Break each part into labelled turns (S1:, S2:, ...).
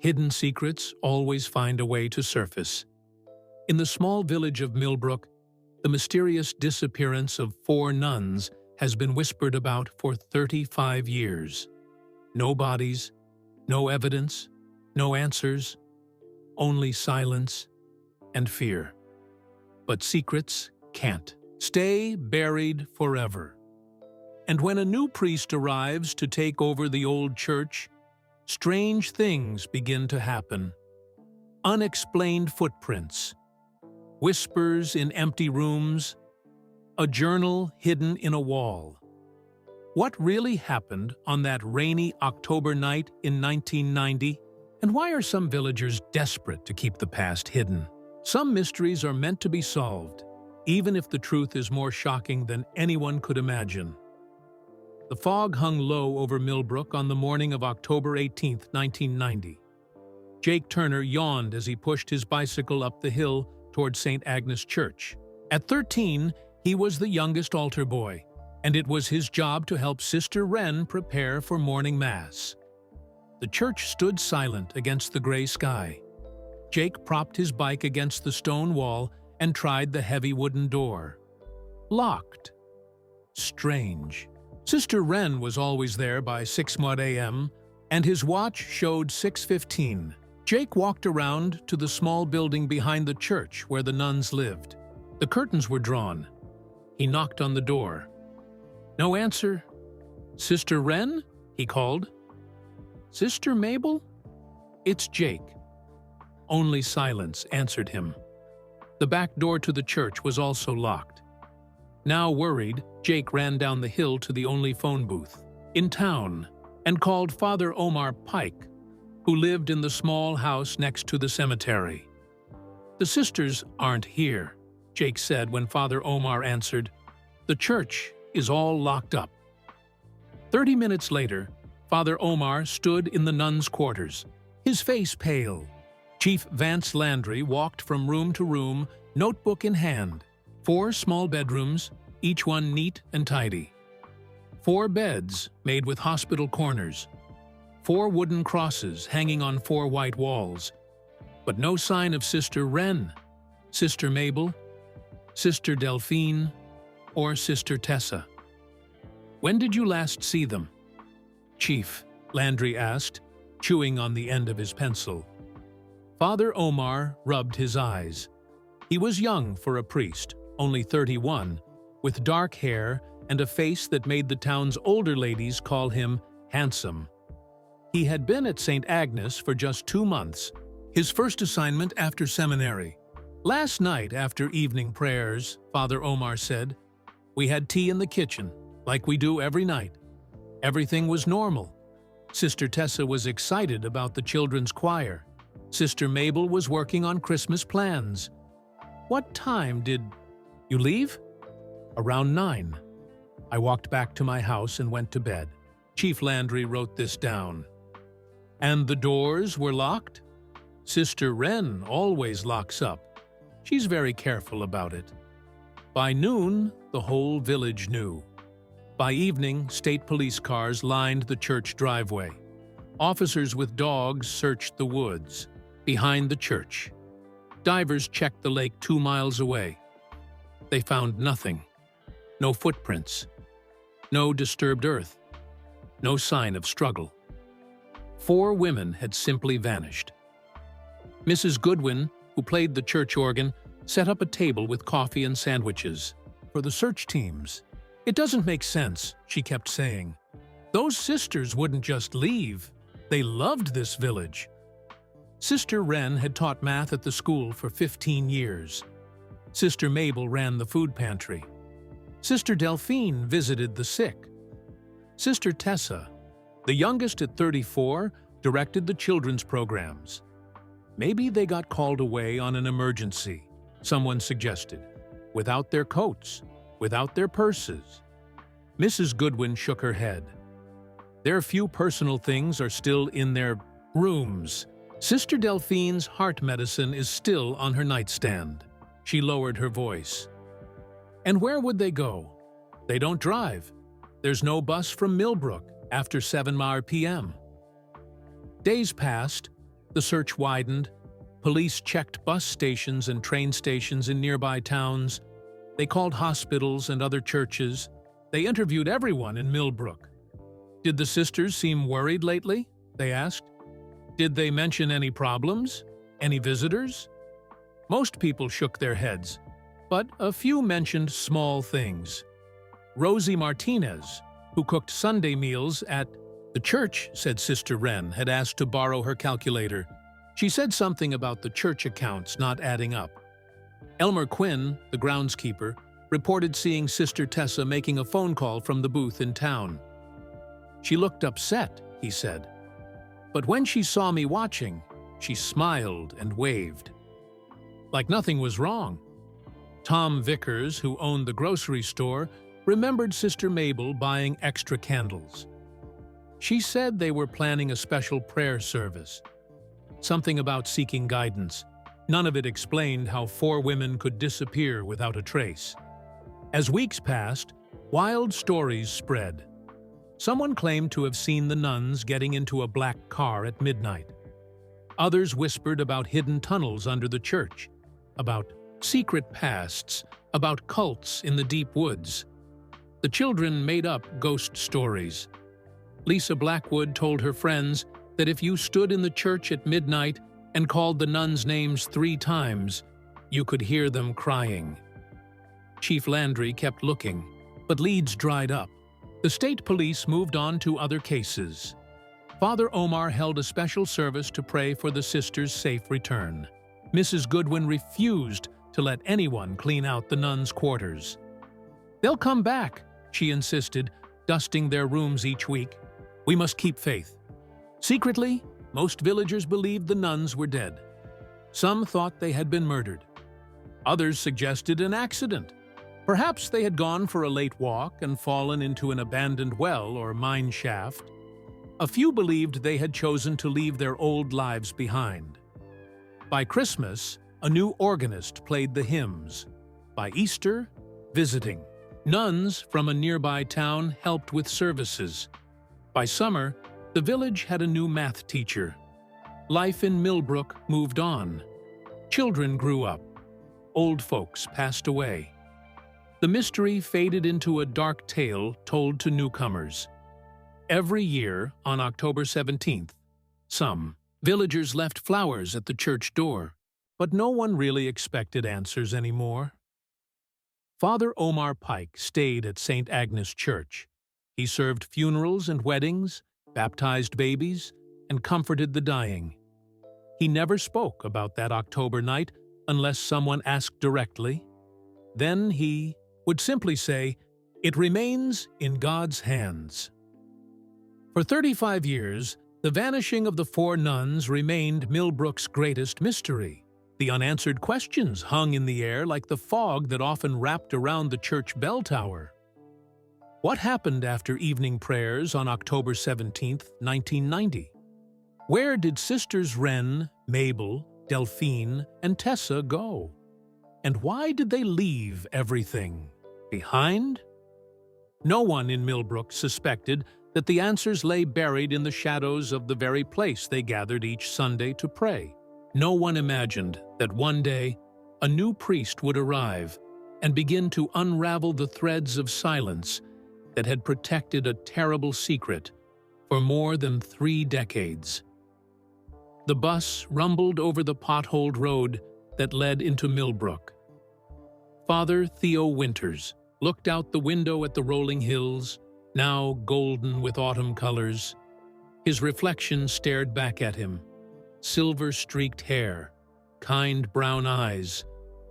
S1: Hidden secrets always find a way to surface. In the small village of Millbrook, the mysterious disappearance of 4 nuns has been whispered about for 35 years. No bodies, no evidence, no answers, only silence and fear. But secrets can't stay buried forever. And when a new priest arrives to take over the old church, strange things begin to happen. Unexplained footprints, whispers in empty rooms, a journal hidden in a wall. What really happened on that rainy October night in 1990? And why are some villagers desperate to keep the past hidden? Some mysteries are meant to be solved, even if the truth is more shocking than anyone could imagine. The fog hung low over Millbrook on the morning of October 18, 1990. Jake Turner yawned as he pushed his bicycle up the hill toward St. Agnes Church. At 13, he was the youngest altar boy, and it was his job to help Sister Wren prepare for morning mass. The church stood silent against the gray sky. Jake propped his bike against the stone wall and tried the heavy wooden door. Locked. Strange. Sister Wren was always there by 6 a.m., and his watch showed 6:15. Jake walked around to the small building behind the church where the nuns lived. The curtains were drawn. He knocked on the door. No answer. "Sister Wren?" he called. "Sister Mabel?" "It's Jake." Only silence answered him. The back door to the church was also locked. Now worried, Jake ran down the hill to the only phone booth in town and called Father Omar Pike, who lived in the small house next to the cemetery. "The sisters aren't here," Jake said when Father Omar answered. "The church is all locked up." 30 minutes later, Father Omar stood in the nuns' quarters, his face pale. Chief Vance Landry walked from room to room, notebook in hand. 4 small bedrooms, each one neat and tidy. 4 beds made with hospital corners. 4 wooden crosses hanging on 4 white walls. But no sign of Sister Wren, Sister Mabel, Sister Delphine, or Sister Tessa. "When did you last see them?" "Chief," Landry asked, chewing on the end of his pencil. Father Omar rubbed his eyes. He was young for a priest, only 31, with dark hair and a face that made the town's older ladies call him handsome. He had been at St. Agnes for just 2 months, his first assignment after seminary. "Last night, after evening prayers," Father Omar said, "we had tea in the kitchen, like we do every night. Everything was normal. Sister Tessa was excited about the children's choir. Sister Mabel was working on Christmas plans. What time did you leave?" "Around 9. I walked back to my house and went to bed." Chief Landry wrote this down. "And the doors were locked?" "Sister Wren always locks up. She's very careful about it." By noon, the whole village knew. By evening, state police cars lined the church driveway. Officers with dogs searched the woods behind the church. Divers checked the lake 2 miles away. They found nothing. No footprints. No disturbed earth. No sign of struggle. 4 women had simply vanished. Mrs. Goodwin, who played the church organ, set up a table with coffee and sandwiches for the search teams. "It doesn't make sense," she kept saying. "Those sisters wouldn't just leave. They loved this village." Sister Wren had taught math at the school for 15 years. Sister Mabel ran the food pantry. Sister Delphine visited the sick. Sister Tessa, the youngest at 34, directed the children's programs. "Maybe they got called away on an emergency," someone suggested, "without their coats, without their purses." Mrs. Goodwin shook her head. "Their few personal things are still in their rooms. Sister Delphine's heart medicine is still on her nightstand." She lowered her voice. "And where would they go? They don't drive. There's no bus from Millbrook after 7 p.m. Days passed, The search widened. Police checked bus stations and train stations in nearby towns. They called hospitals and other churches. They interviewed everyone in Millbrook. "Did the sisters seem worried lately?" they asked. "Did they mention any problems? Any visitors?" Most people shook their heads, but a few mentioned small things. Rosie Martinez, who cooked Sunday meals at the church, said Sister Wren had asked to borrow her calculator. She said something about the church accounts not adding up. Elmer Quinn, the groundskeeper, reported seeing Sister Tessa making a phone call from the booth in town. "She looked upset," he said. "But when she saw me watching, she smiled and waved. Like nothing was wrong." Tom Vickers, who owned the grocery store, remembered Sister Mabel buying extra candles. She said they were planning a special prayer service. Something about seeking guidance. None of it explained how 4 women could disappear without a trace. As weeks passed, wild stories spread. Someone claimed to have seen the nuns getting into a black car at midnight. Others whispered about hidden tunnels under the church, about secret pasts, about cults in the deep woods. The children made up ghost stories. Lisa Blackwood told her friends that if you stood in the church at midnight and called the nuns' names 3 times, you could hear them crying. Chief Landry kept looking, but leads dried up. The state police moved on to other cases. Father Omar held a special service to pray for the sisters' safe return. Mrs. Goodwin refused to let anyone clean out the nuns' quarters. "They'll come back," she insisted, dusting their rooms each week. "We must keep faith." Secretly, most villagers believed the nuns were dead. Some thought they had been murdered. Others suggested an accident. Perhaps they had gone for a late walk and fallen into an abandoned well or mine shaft. A few believed they had chosen to leave their old lives behind. By Christmas, a new organist played the hymns. By Easter, visiting. Nuns from a nearby town helped with services. By summer, the village had a new math teacher. Life in Millbrook moved on. Children grew up. Old folks passed away. The mystery faded into a dark tale told to newcomers. Every year, on October 17th, some villagers left flowers at the church door, but no one really expected answers anymore. Father Omar Pike stayed at St. Agnes Church. He served funerals and weddings, baptized babies, and comforted the dying. He never spoke about that October night unless someone asked directly. Then he would simply say, "It remains in God's hands." For 35 years, the vanishing of the 4 nuns remained Millbrook's greatest mystery. The unanswered questions hung in the air like the fog that often wrapped around the church bell tower. What happened after evening prayers on October 17, 1990? Where did Sisters Wren, Mabel, Delphine, and Tessa go? And why did they leave everything behind? No one in Millbrook suspected that the answers lay buried in the shadows of the very place they gathered each Sunday to pray. No one imagined that one day a new priest would arrive and begin to unravel the threads of silence that had protected a terrible secret for more than 3 decades. The bus rumbled over the potholed road that led into Millbrook. Father Theo Winters looked out the window at the rolling hills, now golden with autumn colors. His reflection stared back at him. Silver-streaked hair, kind brown eyes,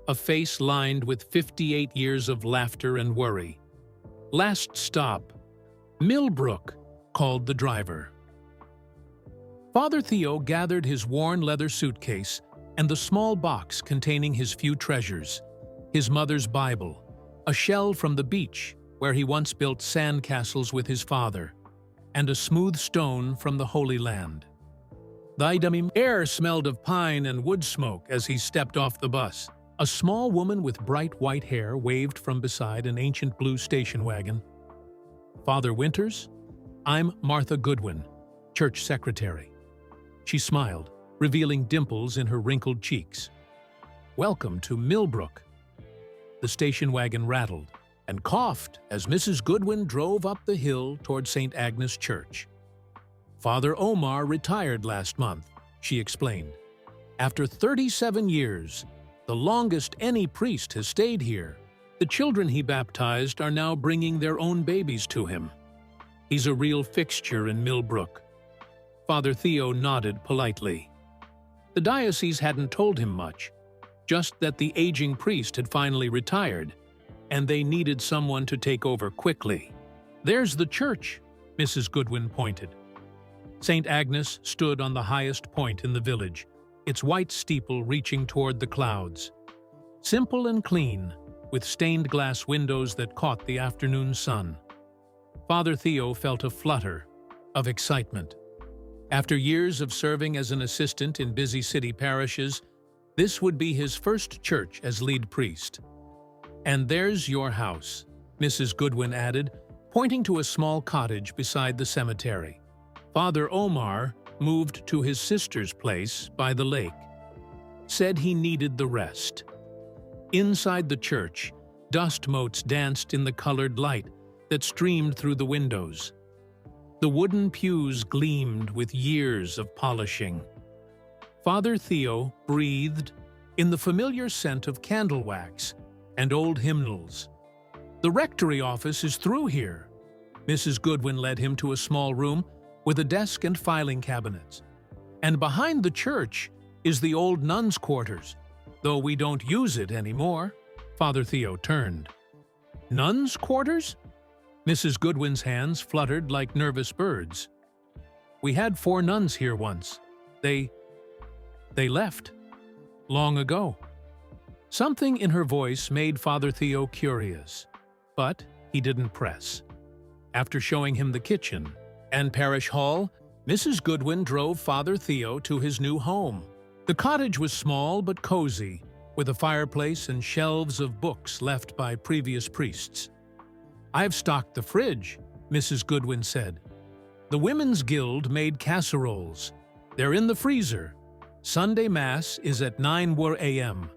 S1: a face lined with 58 years of laughter and worry. "Last stop, Millbrook," called the driver. Father Theo gathered his worn leather suitcase and the small box containing his few treasures, his mother's Bible, a shell from the beach where he once built sand castles with his father, and a smooth stone from the Holy Land. The air smelled of pine and wood smoke as he stepped off the bus. A small woman with bright white hair waved from beside an ancient blue station wagon. "Father Winters, I'm Martha Goodwin, church secretary." She smiled. revealing dimples in her wrinkled cheeks. "Welcome to Millbrook." The station wagon rattled and coughed as Mrs. Goodwin drove up the hill toward St. Agnes Church. "Father Omar retired last month," she explained. "After 37 years, the longest any priest has stayed here. The children he baptized are now bringing their own babies to him. He's a real fixture in Millbrook." Father Theo nodded politely. The diocese hadn't told him much, just that the aging priest had finally retired, and they needed someone to take over quickly. "There's the church," Mrs. Goodwin pointed. St. Agnes stood on the highest point in the village, its white steeple reaching toward the clouds. Simple and clean, with stained glass windows that caught the afternoon sun. Father Theo felt a flutter of excitement. After years of serving as an assistant in busy city parishes, this would be his first church as lead priest. "And there's your house," Mrs. Goodwin added, pointing to a small cottage beside the cemetery. "Father Omar moved to his sister's place by the lake. Said he needed the rest." Inside the church, dust motes danced in the colored light that streamed through the windows. The wooden pews gleamed with years of polishing. Father Theo breathed in the familiar scent of candle wax and old hymnals. "The rectory office is through here." Mrs. Goodwin led him to a small room with a desk and filing cabinets. "And behind the church is the old nuns' quarters, though we don't use it anymore." Father Theo turned. "Nuns' quarters?" Mrs. Goodwin's hands fluttered like nervous birds. "We had 4 nuns here once. They left. Long ago." Something in her voice made Father Theo curious, but he didn't press. After showing him the kitchen and parish hall, Mrs. Goodwin drove Father Theo to his new home. The cottage was small but cozy, with a fireplace and shelves of books left by previous priests. "I've stocked the fridge," Mrs. Goodwin said. "The Women's Guild made casseroles. They're in the freezer. Sunday Mass is at 9 a.m.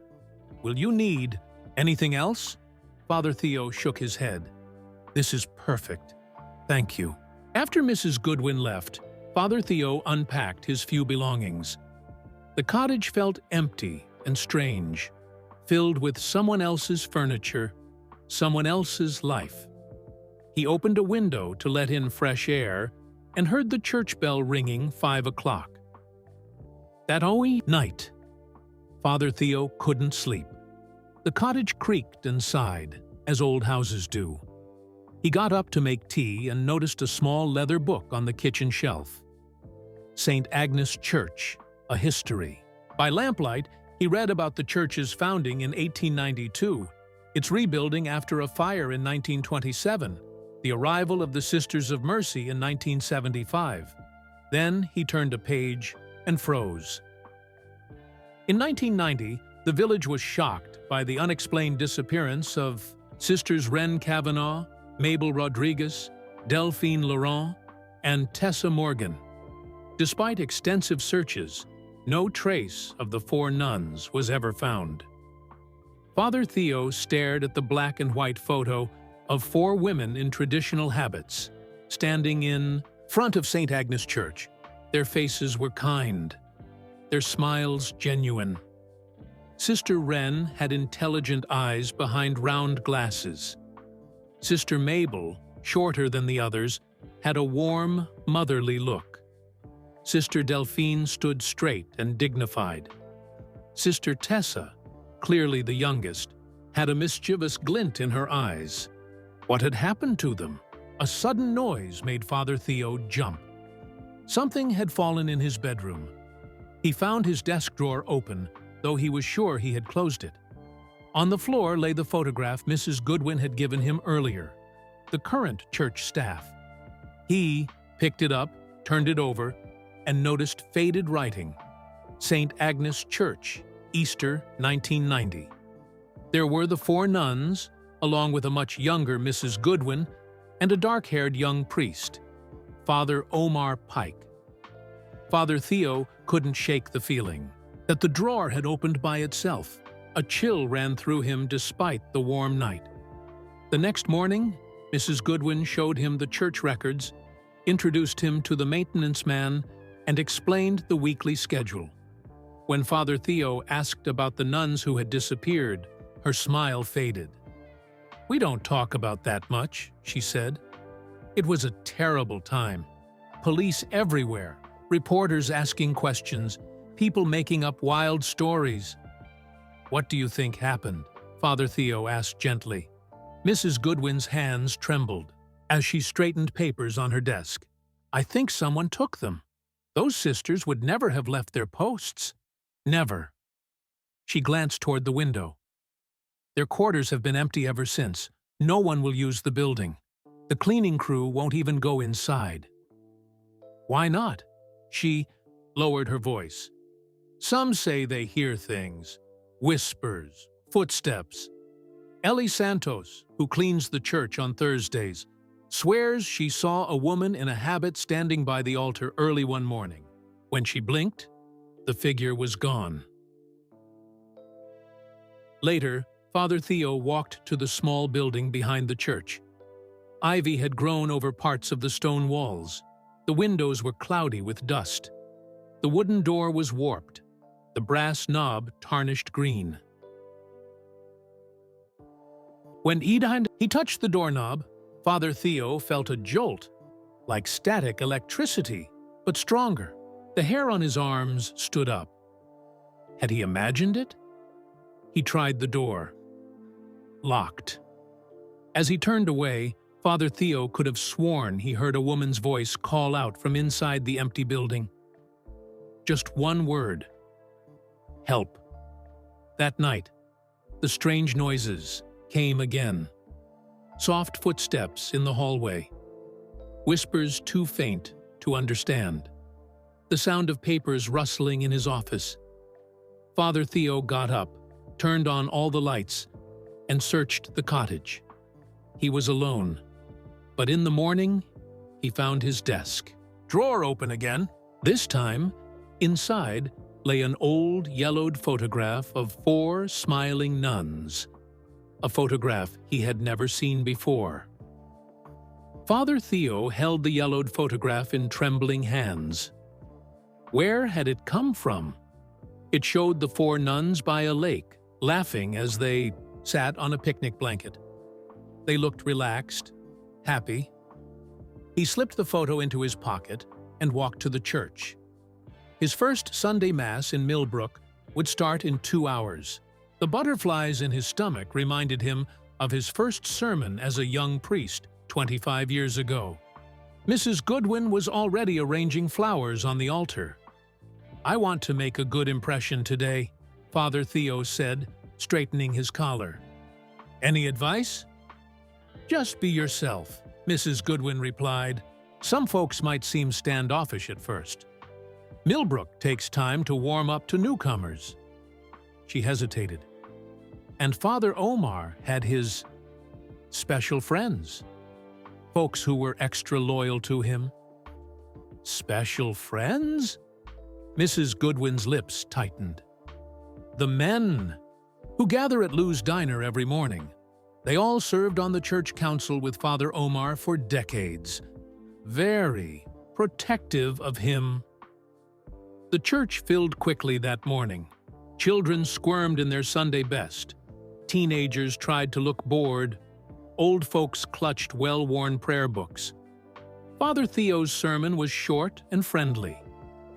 S1: Will you need anything else?" Father Theo shook his head. "This is perfect. Thank you." After Mrs. Goodwin left, Father Theo unpacked his few belongings. The cottage felt empty and strange, filled with someone else's furniture, someone else's life. He opened a window to let in fresh air and heard the church bell ringing 5 o'clock. That owy night, Father Theo couldn't sleep. The cottage creaked and sighed, as old houses do. He got up to make tea and noticed a small leather book on the kitchen shelf. St. Agnes Church, A History. By lamplight, he read about the church's founding in 1892, its rebuilding after a fire in 1927, the arrival of the Sisters of Mercy in 1975. Then he turned a page and froze. In 1990, the village was shocked by the unexplained disappearance of Sisters Wren Kavanaugh, Mabel Rodriguez, Delphine Laurent, and Tessa Morgan. Despite extensive searches, no trace of the 4 nuns was ever found. Father Theo stared at the black and white photo of 4 women in traditional habits, standing in front of St. Agnes Church. Their faces were kind, their smiles genuine. Sister Wren had intelligent eyes behind round glasses. Sister Mabel, shorter than the others, had a warm, motherly look. Sister Delphine stood straight and dignified. Sister Tessa, clearly the youngest, had a mischievous glint in her eyes. What had happened to them? A sudden noise made Father Theo jump. Something had fallen in his bedroom. He found his desk drawer open, though he was sure he had closed it. On the floor lay the photograph Mrs. Goodwin had given him earlier, the current church staff. He picked it up, turned it over, and noticed faded writing. St. Agnes Church, Easter 1990. There were the 4 nuns, along with a much younger Mrs. Goodwin and a dark-haired young priest, Father Omar Pike. Father Theo couldn't shake the feeling that the drawer had opened by itself. A chill ran through him despite the warm night. The next morning, Mrs. Goodwin showed him the church records, introduced him to the maintenance man, and explained the weekly schedule. When Father Theo asked about the nuns who had disappeared, her smile faded. "We don't talk about that much," she said. "It was a terrible time. Police everywhere, reporters asking questions, people making up wild stories." "What do you think happened?" Father Theo asked gently. Mrs. Goodwin's hands trembled as she straightened papers on her desk. "I think someone took them. Those sisters would never have left their posts. Never." She glanced toward the window. "Their quarters have been empty ever since. No one will use the building. The cleaning crew won't even go inside." "Why not?" She lowered her voice. "Some say they hear things. Whispers, footsteps. Ellie Santos, who cleans the church on Thursdays, swears she saw a woman in a habit standing by the altar early one morning. When she blinked, the figure was gone." Later, Father Theo walked to the small building behind the church. Ivy had grown over parts of the stone walls. The windows were cloudy with dust. The wooden door was warped, the brass knob tarnished green. When he touched the doorknob, Father Theo felt a jolt, like static electricity, but stronger. The hair on his arms stood up. Had he imagined it? He tried the door. Locked. As he turned away, Father Theo could have sworn he heard a woman's voice call out from inside the empty building. Just one word. Help. That night, the strange noises came again. Soft footsteps in the hallway. Whispers too faint to understand. The sound of papers rustling in his office. Father Theo got up, turned on all the lights, and searched the cottage. He was alone. But in the morning, he found his desk. Drawer open again. This time, inside lay an old, yellowed photograph of 4 smiling nuns. A photograph he had never seen before. Father Theo held the yellowed photograph in trembling hands. Where had it come from? It showed the 4 nuns by a lake, laughing as they sat on a picnic blanket. They looked relaxed, happy. He slipped the photo into his pocket and walked to the church. His first Sunday Mass in Millbrook would start in 2 hours. The butterflies in his stomach reminded him of his first sermon as a young priest 25 years ago. Mrs. Goodwin was already arranging flowers on the altar. "I want to make a good impression today," Father Theo said, straightening his collar. "Any advice?" "Just be yourself," Mrs. Goodwin replied. "Some folks might seem standoffish at first. Millbrook takes time to warm up to newcomers." She hesitated. And Father Omar had his special friends, folks who were extra loyal to him. Special friends? Mrs. Goodwin's lips tightened. The men who gather at Lou's Diner every morning. They all served on the church council with Father Omar for decades. Very protective of him. The church filled quickly that morning. Children squirmed in their Sunday best. Teenagers tried to look bored. Old folks clutched well-worn prayer books. Father Theo's sermon was short and friendly.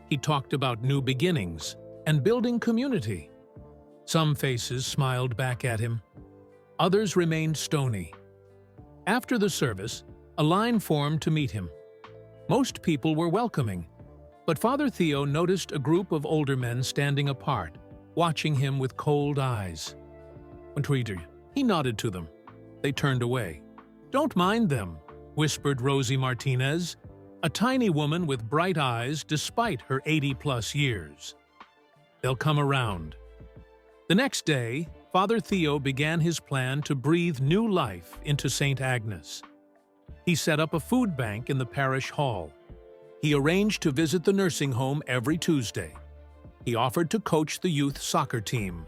S1: He talked about new beginnings and building community. Some faces smiled back at him. Others remained stony. After the service, a line formed to meet him. Most people were welcoming, but Father Theo noticed a group of older men standing apart, watching him with cold eyes. He nodded to them. They turned away. "Don't mind them," whispered Rosie Martinez, a tiny woman with bright eyes despite her 80-plus years. "They'll come around." The next day, Father Theo began his plan to breathe new life into St. Agnes. He set up a food bank in the parish hall. He arranged to visit the nursing home every Tuesday, he offered to coach the youth soccer team.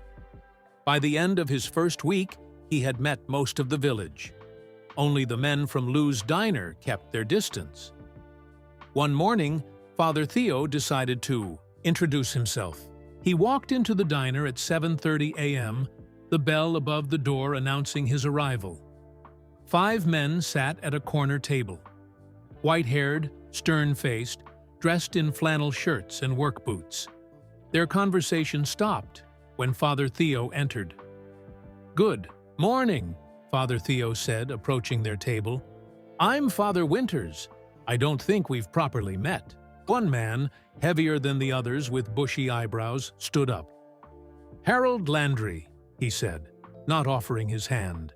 S1: By the end of his first week, he had met most of the village. Only the men from Lou's diner kept their distance. One morning, Father Theo decided to introduce himself. He walked into the diner at 7:30 a.m., the bell above the door announcing his arrival. 5 men sat at a corner table. White-haired, stern-faced, dressed in flannel shirts and work boots. Their conversation stopped when Father Theo entered. "Good morning," Father Theo said, approaching their table. "I'm Father Winters. I don't think we've properly met." One man, heavier than the others with bushy eyebrows, stood up. "Harold Landry," he said, not offering his hand.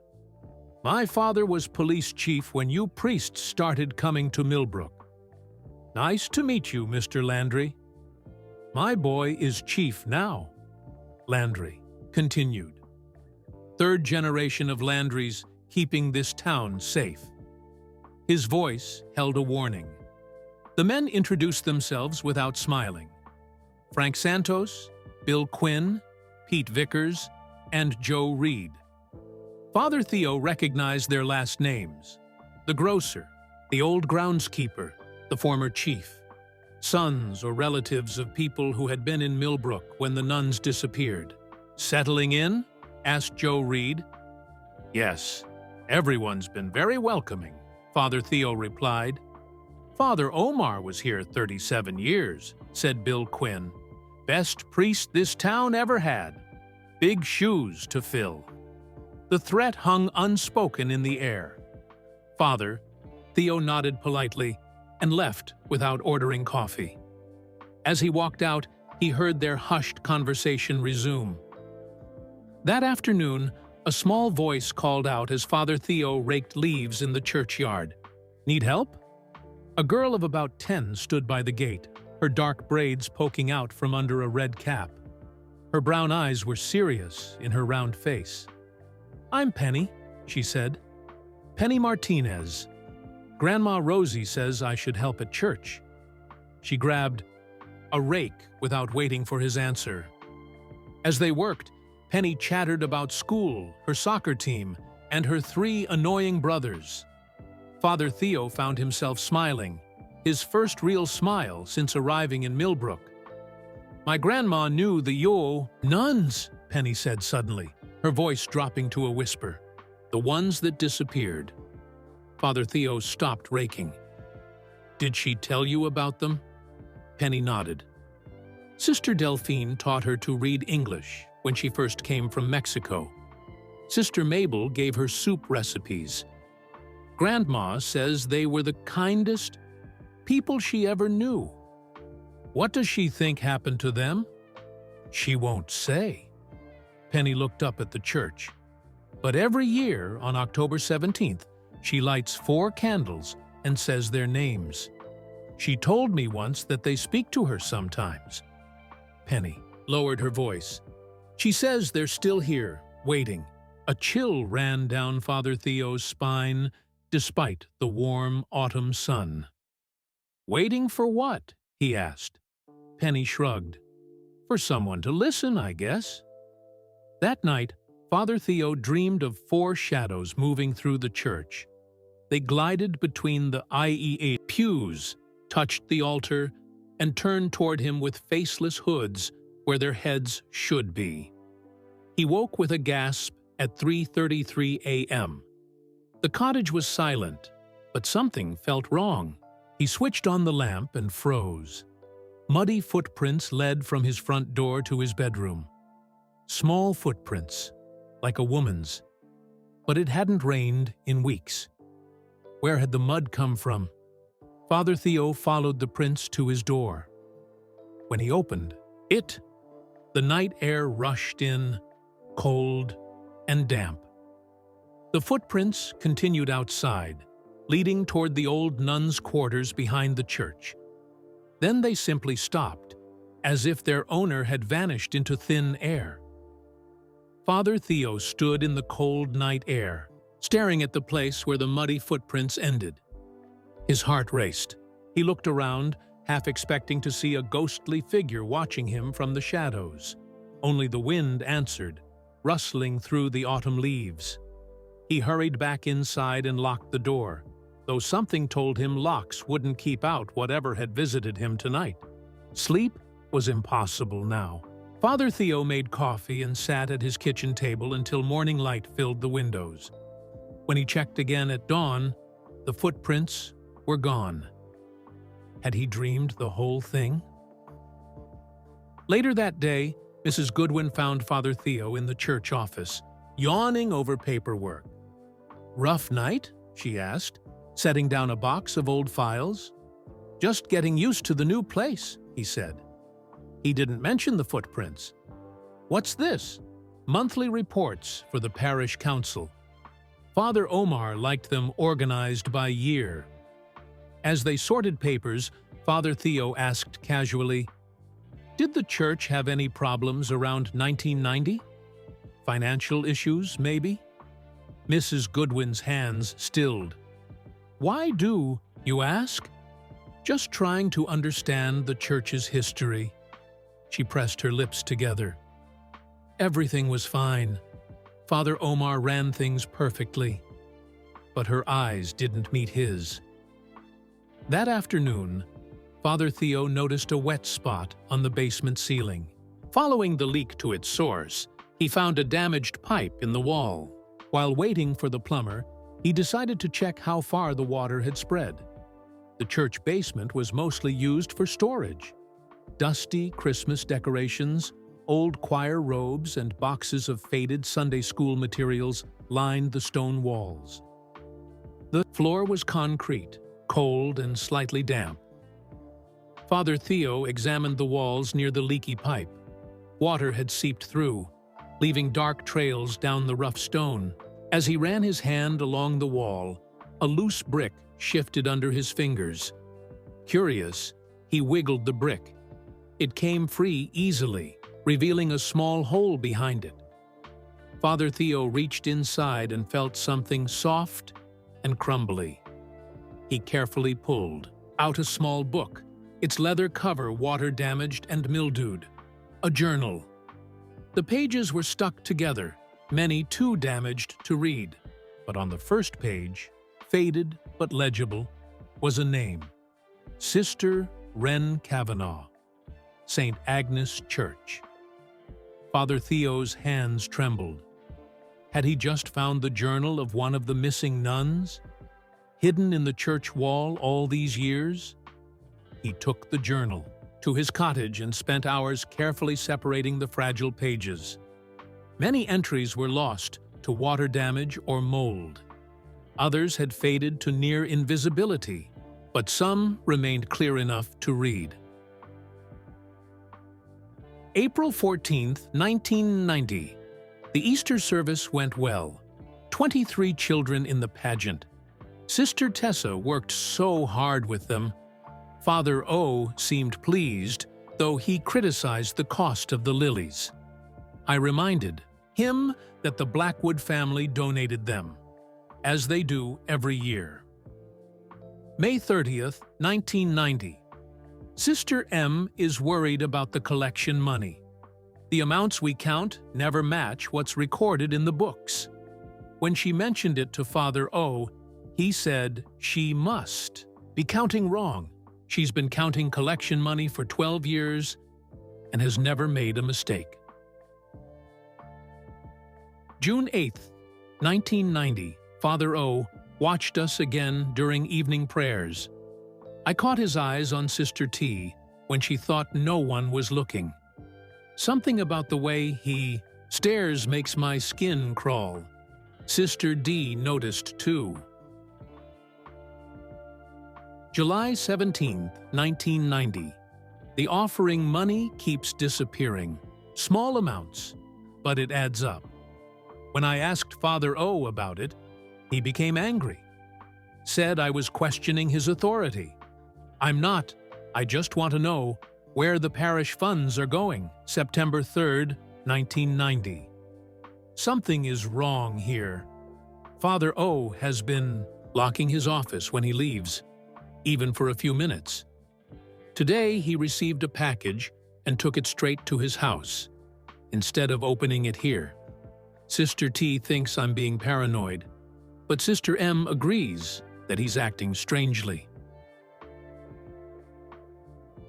S1: "My father was police chief when you priests started coming to Millbrook." "Nice to meet you, Mr. Landry." "My boy is chief now," Landry continued. Third generation of Landrys keeping this town safe. His voice held a warning. The men introduced themselves without smiling. Frank Santos, Bill Quinn, Pete Vickers, and Joe Reed. Father Theo recognized their last names. The grocer, the old groundskeeper, the former chief. Sons or relatives of people who had been in Millbrook when the nuns disappeared. "Settling in?" asked Joe Reed. "Yes, everyone's been very welcoming," Father Theo replied. "Father Omar was here 37 years, said Bill Quinn. "Best priest this town ever had. Big shoes to fill." The threat hung unspoken in the air. "Father," Theo nodded politely and left without ordering coffee. As he walked out, he heard their hushed conversation resume. That afternoon, a small voice called out as Father Theo raked leaves in the churchyard. "Need help?" A girl of about 10 stood by the gate, her dark braids poking out from under a red cap. Her brown eyes were serious in her round face. "I'm Penny," she said. "Penny Martinez. Grandma Rosie says I should help at church." She grabbed a rake without waiting for his answer. As they worked, Penny chattered about school, her soccer team, and her 3 annoying brothers. Father Theo found himself smiling, his first real smile since arriving in Millbrook. "My grandma knew the Nuns," Penny said suddenly, her voice dropping to a whisper. "The ones that disappeared." Father Theo stopped raking. "Did she tell you about them?" Penny nodded. Sister Delphine taught her to read English when she first came from Mexico. Sister Mabel gave her soup recipes. Grandma says they were the kindest people she ever knew. What does she think happened to them? She won't say. Penny looked up at the church. But every year on October 17th, she lights 4 candles and says their names. She told me once that they speak to her sometimes. Penny lowered her voice. She says they're still here, waiting. A chill ran down Father Theo's spine, despite the warm autumn sun. "Waiting for what?" he asked. Penny shrugged. "For someone to listen, I guess." That night, Father Theo dreamed of 4 shadows moving through the church. They glided between the IEA pews, touched the altar, and turned toward him with faceless hoods where their heads should be. He woke with a gasp at 3:33 a.m. The cottage was silent, but something felt wrong. He switched on the lamp and froze. Muddy footprints led from his front door to his bedroom. Small footprints, like a woman's. But it hadn't rained in weeks. Where had the mud come from? Father Theo followed the prints to his door. When he opened it, the night air rushed in, cold and damp. The footprints continued outside, leading toward the old nuns' quarters behind the church. Then they simply stopped, as if their owner had vanished into thin air. Father Theo stood in the cold night air, staring at the place where the muddy footprints ended. His heart raced. He looked around, half expecting to see a ghostly figure watching him from the shadows. Only the wind answered, rustling through the autumn leaves. He hurried back inside and locked the door, though something told him locks wouldn't keep out whatever had visited him tonight. Sleep was impossible now. Father Theo made coffee and sat at his kitchen table until morning light filled the windows. When he checked again at dawn, the footprints were gone. Had he dreamed the whole thing? Later that day, Mrs. Goodwin found Father Theo in the church office, yawning over paperwork. "Rough night?" she asked, setting down a box of old files. "Just getting used to the new place," he said. He didn't mention the footprints. "What's this?" "Monthly reports for the parish council." Father Omar liked them organized by year. As they sorted papers, Father Theo asked casually, "Did the church have any problems around 1990? Financial issues, maybe?" Mrs. Goodwin's hands stilled. "Why do you ask?" "Just trying to understand the church's history." She pressed her lips together. Everything was fine. Father Omar ran things perfectly. But her eyes didn't meet his. That afternoon, Father Theo noticed a wet spot on the basement ceiling. Following the leak to its source, he found a damaged pipe in the wall. While waiting for the plumber, he decided to check how far the water had spread. The church basement was mostly used for storage. Dusty Christmas decorations, old choir robes, and boxes of faded Sunday school materials lined the stone walls. The floor was concrete, cold and slightly damp. Father Theo examined the walls near the leaky pipe. Water had seeped through, leaving dark trails down the rough stone. As he ran his hand along the wall, a loose brick shifted under his fingers. Curious, he wiggled the brick. It came free easily, revealing a small hole behind it. Father Theo reached inside and felt something soft and crumbly. He carefully pulled out a small book, its leather cover water-damaged and mildewed. A journal. The pages were stuck together, many too damaged to read. But on the first page, faded but legible, was a name. Sister Wren Kavanaugh, St. Agnes Church. Father Theo's hands trembled. Had he just found the journal of one of the missing nuns, hidden in the church wall all these years? He took the journal to his cottage and spent hours carefully separating the fragile pages. Many entries were lost to water damage or mold. Others had faded to near invisibility, but some remained clear enough to read. April 14, 1990. The Easter service went well. 23 children in the pageant. Sister Tessa worked so hard with them. Father O seemed pleased, though he criticized the cost of the lilies. I reminded him that the Blackwood family donated them, as they do every year. May 30th, 1990. Sister M is worried about the collection money. The amounts we count never match what's recorded in the books. When she mentioned it to Father O, he said she must be counting wrong. She's been counting collection money for 12 years and has never made a mistake. June 8th, 1990, Father O watched us again during evening prayers. I caught his eyes on Sister T when she thought no one was looking. Something about the way he stares makes my skin crawl. Sister D noticed too. July 17, 1990. The offering money keeps disappearing. Small amounts, but it adds up. When I asked Father O about it, he became angry. Said I was questioning his authority. I'm not. I just want to know where the parish funds are going. September 3rd, 1990. Something is wrong here. Father O has been locking his office when he leaves, even for a few minutes. Today, he received a package and took it straight to his house, instead of opening it here. Sister T thinks I'm being paranoid, but Sister M agrees that he's acting strangely.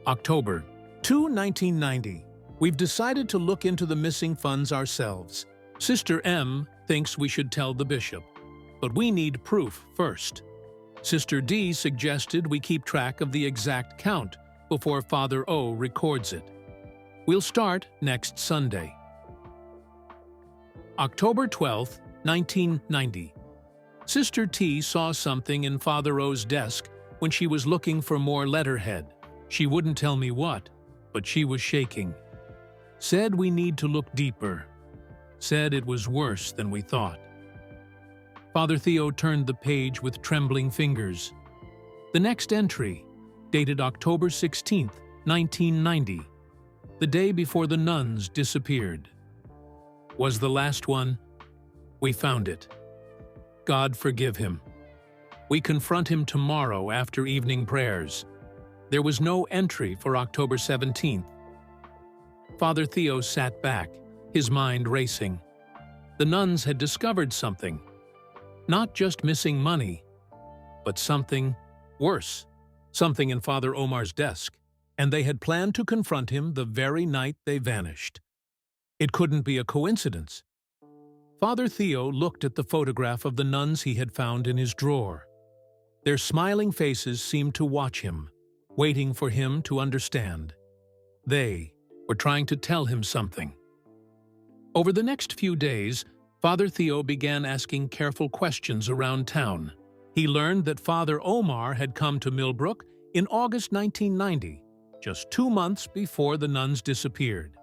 S1: October 2, 1990. We've decided to look into the missing funds ourselves. Sister M thinks we should tell the bishop, but we need proof first. Sister D suggested we keep track of the exact count before Father O records it. We'll start next Sunday. October 12, 1990. Sister T saw something in Father O's desk when she was looking for more letterhead. She wouldn't tell me what, but she was shaking. Said we need to look deeper. Said it was worse than we thought. Father Theo turned the page with trembling fingers. The next entry, dated October 16, 1990, the day before the nuns disappeared, was the last one. We found it. God forgive him. We confront him tomorrow after evening prayers. There was no entry for October 17th. Father Theo sat back, his mind racing. The nuns had discovered something. Not just missing money, but something worse. Something in Father Omar's desk, and they had planned to confront him the very night they vanished. It couldn't be a coincidence. Father Theo looked at the photograph of the nuns he had found in his drawer. Their smiling faces seemed to watch him, waiting for him to understand. They were trying to tell him something. Over the next few days, Father Theo began asking careful questions around town. He learned that Father Omar had come to Millbrook in August 1990, just 2 months before the nuns disappeared.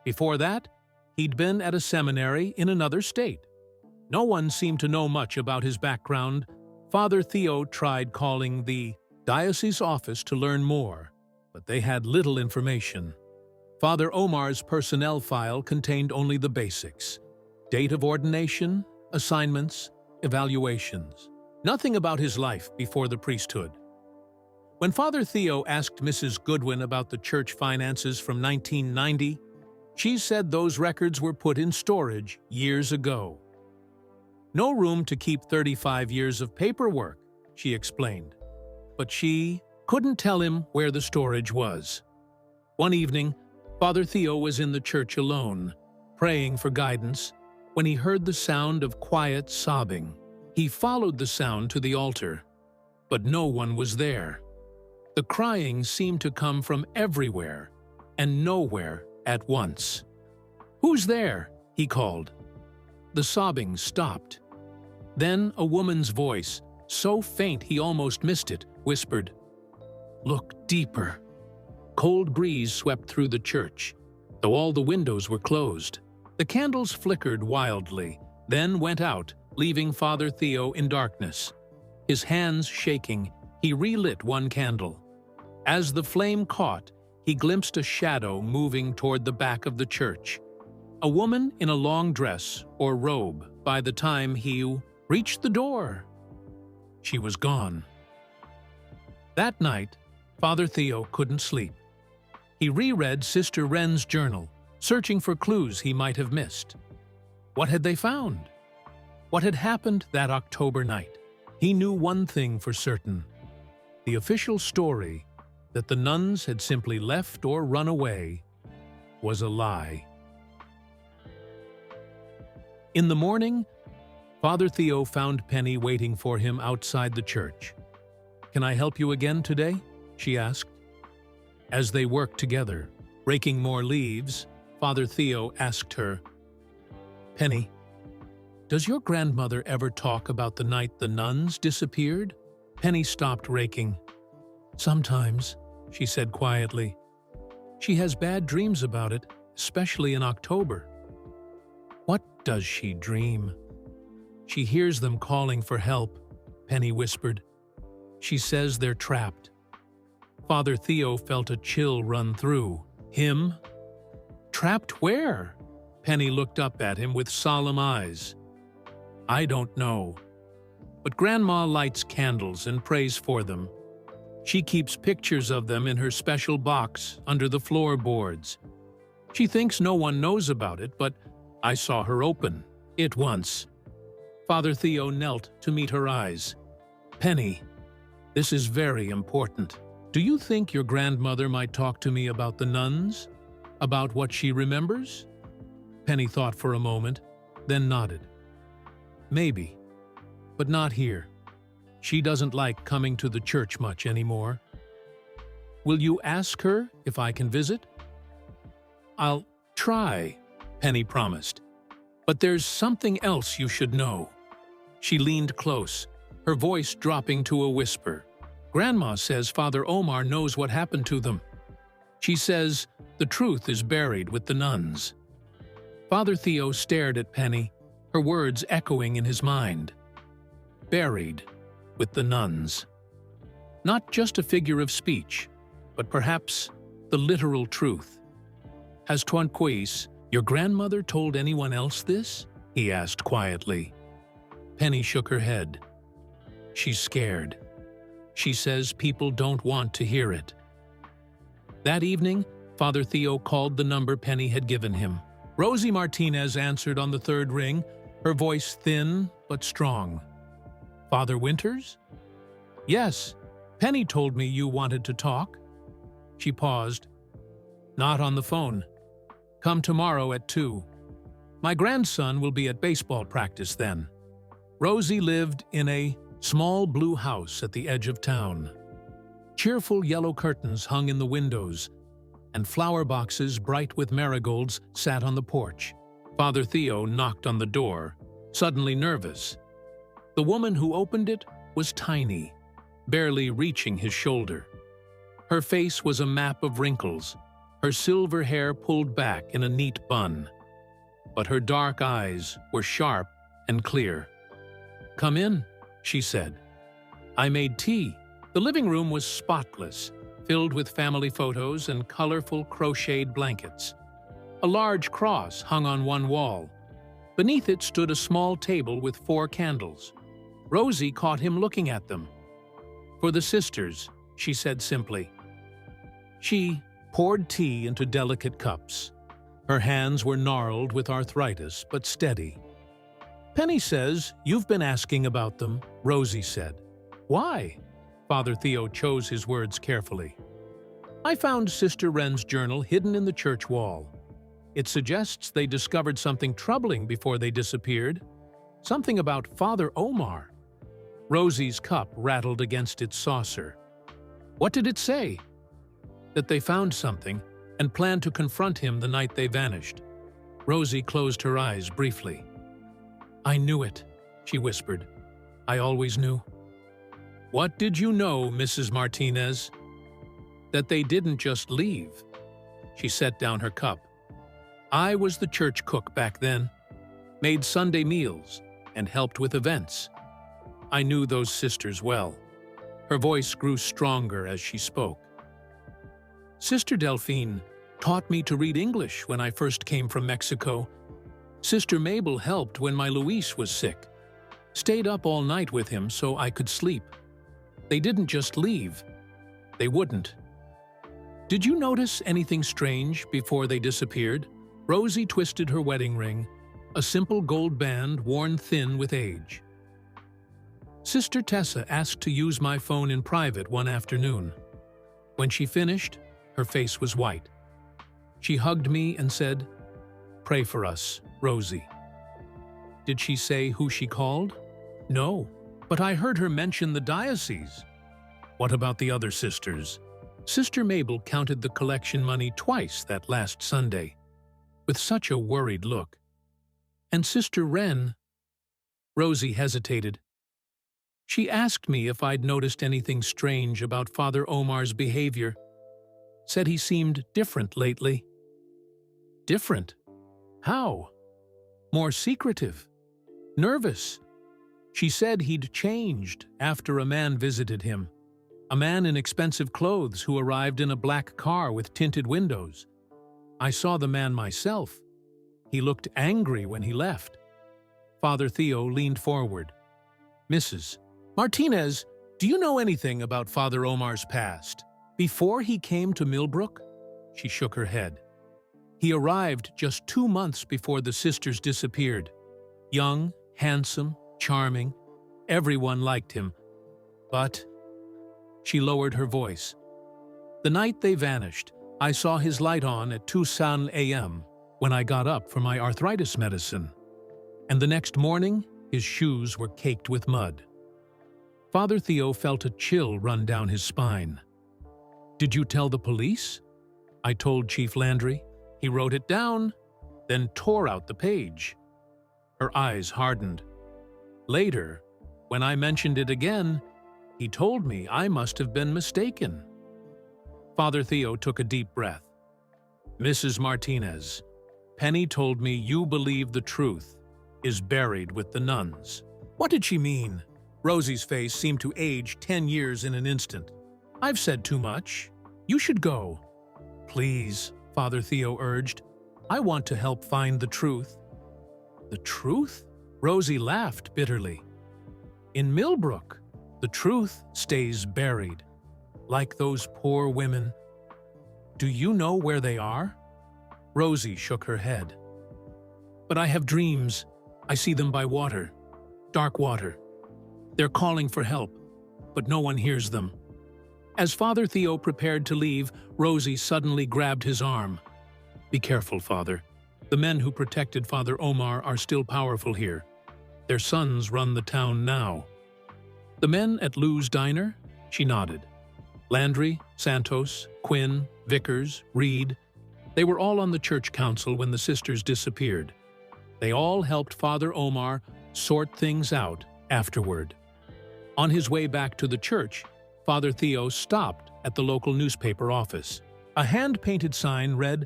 S1: Before that, he'd been at a seminary in another state. No one seemed to know much about his background. Father Theo tried calling the diocese office to learn more, but they had little information. Father Omar's personnel file contained only the basics: date of ordination, assignments, evaluations. Nothing about his life before the priesthood. When Father Theo asked Mrs. Goodwin about the church finances from 1990, she said those records were put in storage years ago. No room to keep 35 years of paperwork, she explained. But she couldn't tell him where the storage was. One evening, Father Theo was in the church alone, praying for guidance, when he heard the sound of quiet sobbing. He followed the sound to the altar, but no one was there. The crying seemed to come from everywhere and nowhere at once. "Who's there?" he called. The sobbing stopped. Then a woman's voice, so faint he almost missed it, whispered, "Look deeper." Cold breeze swept through the church, though all the windows were closed. The candles flickered wildly, then went out, leaving Father Theo in darkness. His hands shaking, he relit one candle. As the flame caught, he glimpsed a shadow moving toward the back of the church. A woman in a long dress or robe by the time he reached the door. She was gone. That night, Father Theo couldn't sleep. He reread Sister Wren's journal, searching for clues he might have missed. What had they found? What had happened that October night? He knew one thing for certain. The official story that the nuns had simply left or run away was a lie. In the morning, Father Theo found Penny waiting for him outside the church. "Can I help you again today?" she asked. As they worked together, raking more leaves, Father Theo asked her, "Penny, does your grandmother ever talk about the night the nuns disappeared?" Penny stopped raking. "Sometimes," she said quietly. "She has bad dreams about it, especially in October." "What does she dream?" "She hears them calling for help," Penny whispered. "She says they're trapped." Father Theo felt a chill run through him. "Trapped where?" Penny looked up at him with solemn eyes. "I don't know. But Grandma lights candles and prays for them. She keeps pictures of them in her special box under the floorboards. She thinks no one knows about it, but I saw her open it once. Father Theo knelt to meet her eyes. "Penny, this is very important. Do you think your grandmother might talk to me about the nuns? About what she remembers?" Penny thought for a moment, then nodded. "Maybe, but not here. She doesn't like coming to the church much anymore." "Will you ask her if I can visit?" "I'll try," Penny promised. "But there's something else you should know." She leaned close, her voice dropping to a whisper. "Grandma says Father Omar knows what happened to them. She says the truth is buried with the nuns." Father Theo stared at Penny, her words echoing in his mind. Buried with the nuns. Not just a figure of speech, but perhaps the literal truth. "Has Tuanquis, your grandmother, told anyone else this?" he asked quietly. Penny shook her head. "She's scared. She says people don't want to hear it." That evening, Father Theo called the number Penny had given him. Rosie Martinez answered on the third ring, her voice thin but strong. "Father Winters?" "Yes, Penny told me you wanted to talk." She paused. "Not on the phone. Come tomorrow at 2. My grandson will be at baseball practice then." Rosie lived in a small blue house at the edge of town. Cheerful yellow curtains hung in the windows, and flower boxes bright with marigolds sat on the porch. Father Theo knocked on the door, suddenly nervous. The woman who opened it was tiny, barely reaching his shoulder. Her face was a map of wrinkles, her silver hair pulled back in a neat bun. But her dark eyes were sharp and clear. "Come in," she said. "I made tea." The living room was spotless, filled with family photos and colorful crocheted blankets. A large cross hung on one wall. Beneath it stood a small table with 4 candles. Rosie caught him looking at them. "For the sisters," she said simply. She poured tea into delicate cups. Her hands were gnarled with arthritis, but steady. "Penny says you've been asking about them," Rosie said. "Why?" Father Theo chose his words carefully. "I found Sister Wren's journal hidden in the church wall. It suggests they discovered something troubling before they disappeared. Something about Father Omar." Rosie's cup rattled against its saucer. "What did it say?" "That they found something and planned to confront him the night they vanished." Rosie closed her eyes briefly. "I knew it," she whispered. "I always knew." "What did you know, Mrs. Martinez?" "That they didn't just leave." She set down her cup. "I was the church cook back then, made Sunday meals, and helped with events. I knew those sisters well." Her voice grew stronger as she spoke. "Sister Delphine taught me to read English when I first came from Mexico. Sister Mabel helped when my Luis was sick. Stayed up all night with him so I could sleep. They didn't just leave. They wouldn't." "Did you notice anything strange before they disappeared?" Rosie twisted her wedding ring, a simple gold band worn thin with age. "Sister Tessa asked to use my phone in private one afternoon. When she finished, her face was white. She hugged me and said, 'Pray for us, Rosie.'" "Did she say who she called?" "No, but I heard her mention the diocese." "What about the other sisters?" "Sister Mabel counted the collection money twice that last Sunday, with such a worried look. And Sister Wren—" Rosie hesitated. "She asked me if I'd noticed anything strange about Father Omar's behavior. Said he seemed different lately." "Different? How?" "More secretive. Nervous. She said he'd changed after a man visited him. A man in expensive clothes who arrived in a black car with tinted windows. I saw the man myself. He looked angry when he left." Father Theo leaned forward. "Mrs. Martinez, Do you know anything about Father Omar's past? Before he came to Millbrook? She shook her head. He arrived just 2 months before the sisters disappeared. Young, handsome, charming. Everyone liked him. But she lowered her voice. The night they vanished, I saw his light on at 2 a.m. when I got up for my arthritis medicine. And the next morning, his shoes were caked with mud. Father Theo felt a chill run down his spine. Did you tell the police? I told Chief Landry. He wrote it down, then tore out the page. Her eyes hardened. Later, when I mentioned it again, he told me I must have been mistaken. Father Theo took a deep breath. Mrs. Martinez, Penny told me you believe the truth is buried with the nuns. What did she mean? Rosie's face seemed to age 10 years in an instant. I've said too much. You should go. Please, Father Theo urged. I want to help find the truth. The truth? Rosie laughed bitterly. In Millbrook, the truth stays buried, like those poor women. Do you know where they are? Rosie shook her head. But I have dreams. I see them by water, dark water. They're calling for help, but no one hears them. As Father Theo prepared to leave, Rosie suddenly grabbed his arm. Be careful, Father. The men who protected Father Omar are still powerful here. Their sons run the town now. The men at Lou's diner? She nodded. Landry, Santos, Quinn, Vickers, Reed. They were all on the church council when the sisters disappeared. They all helped Father Omar sort things out afterward. On his way back to the church, Father Theo stopped at the local newspaper office. A hand-painted sign read,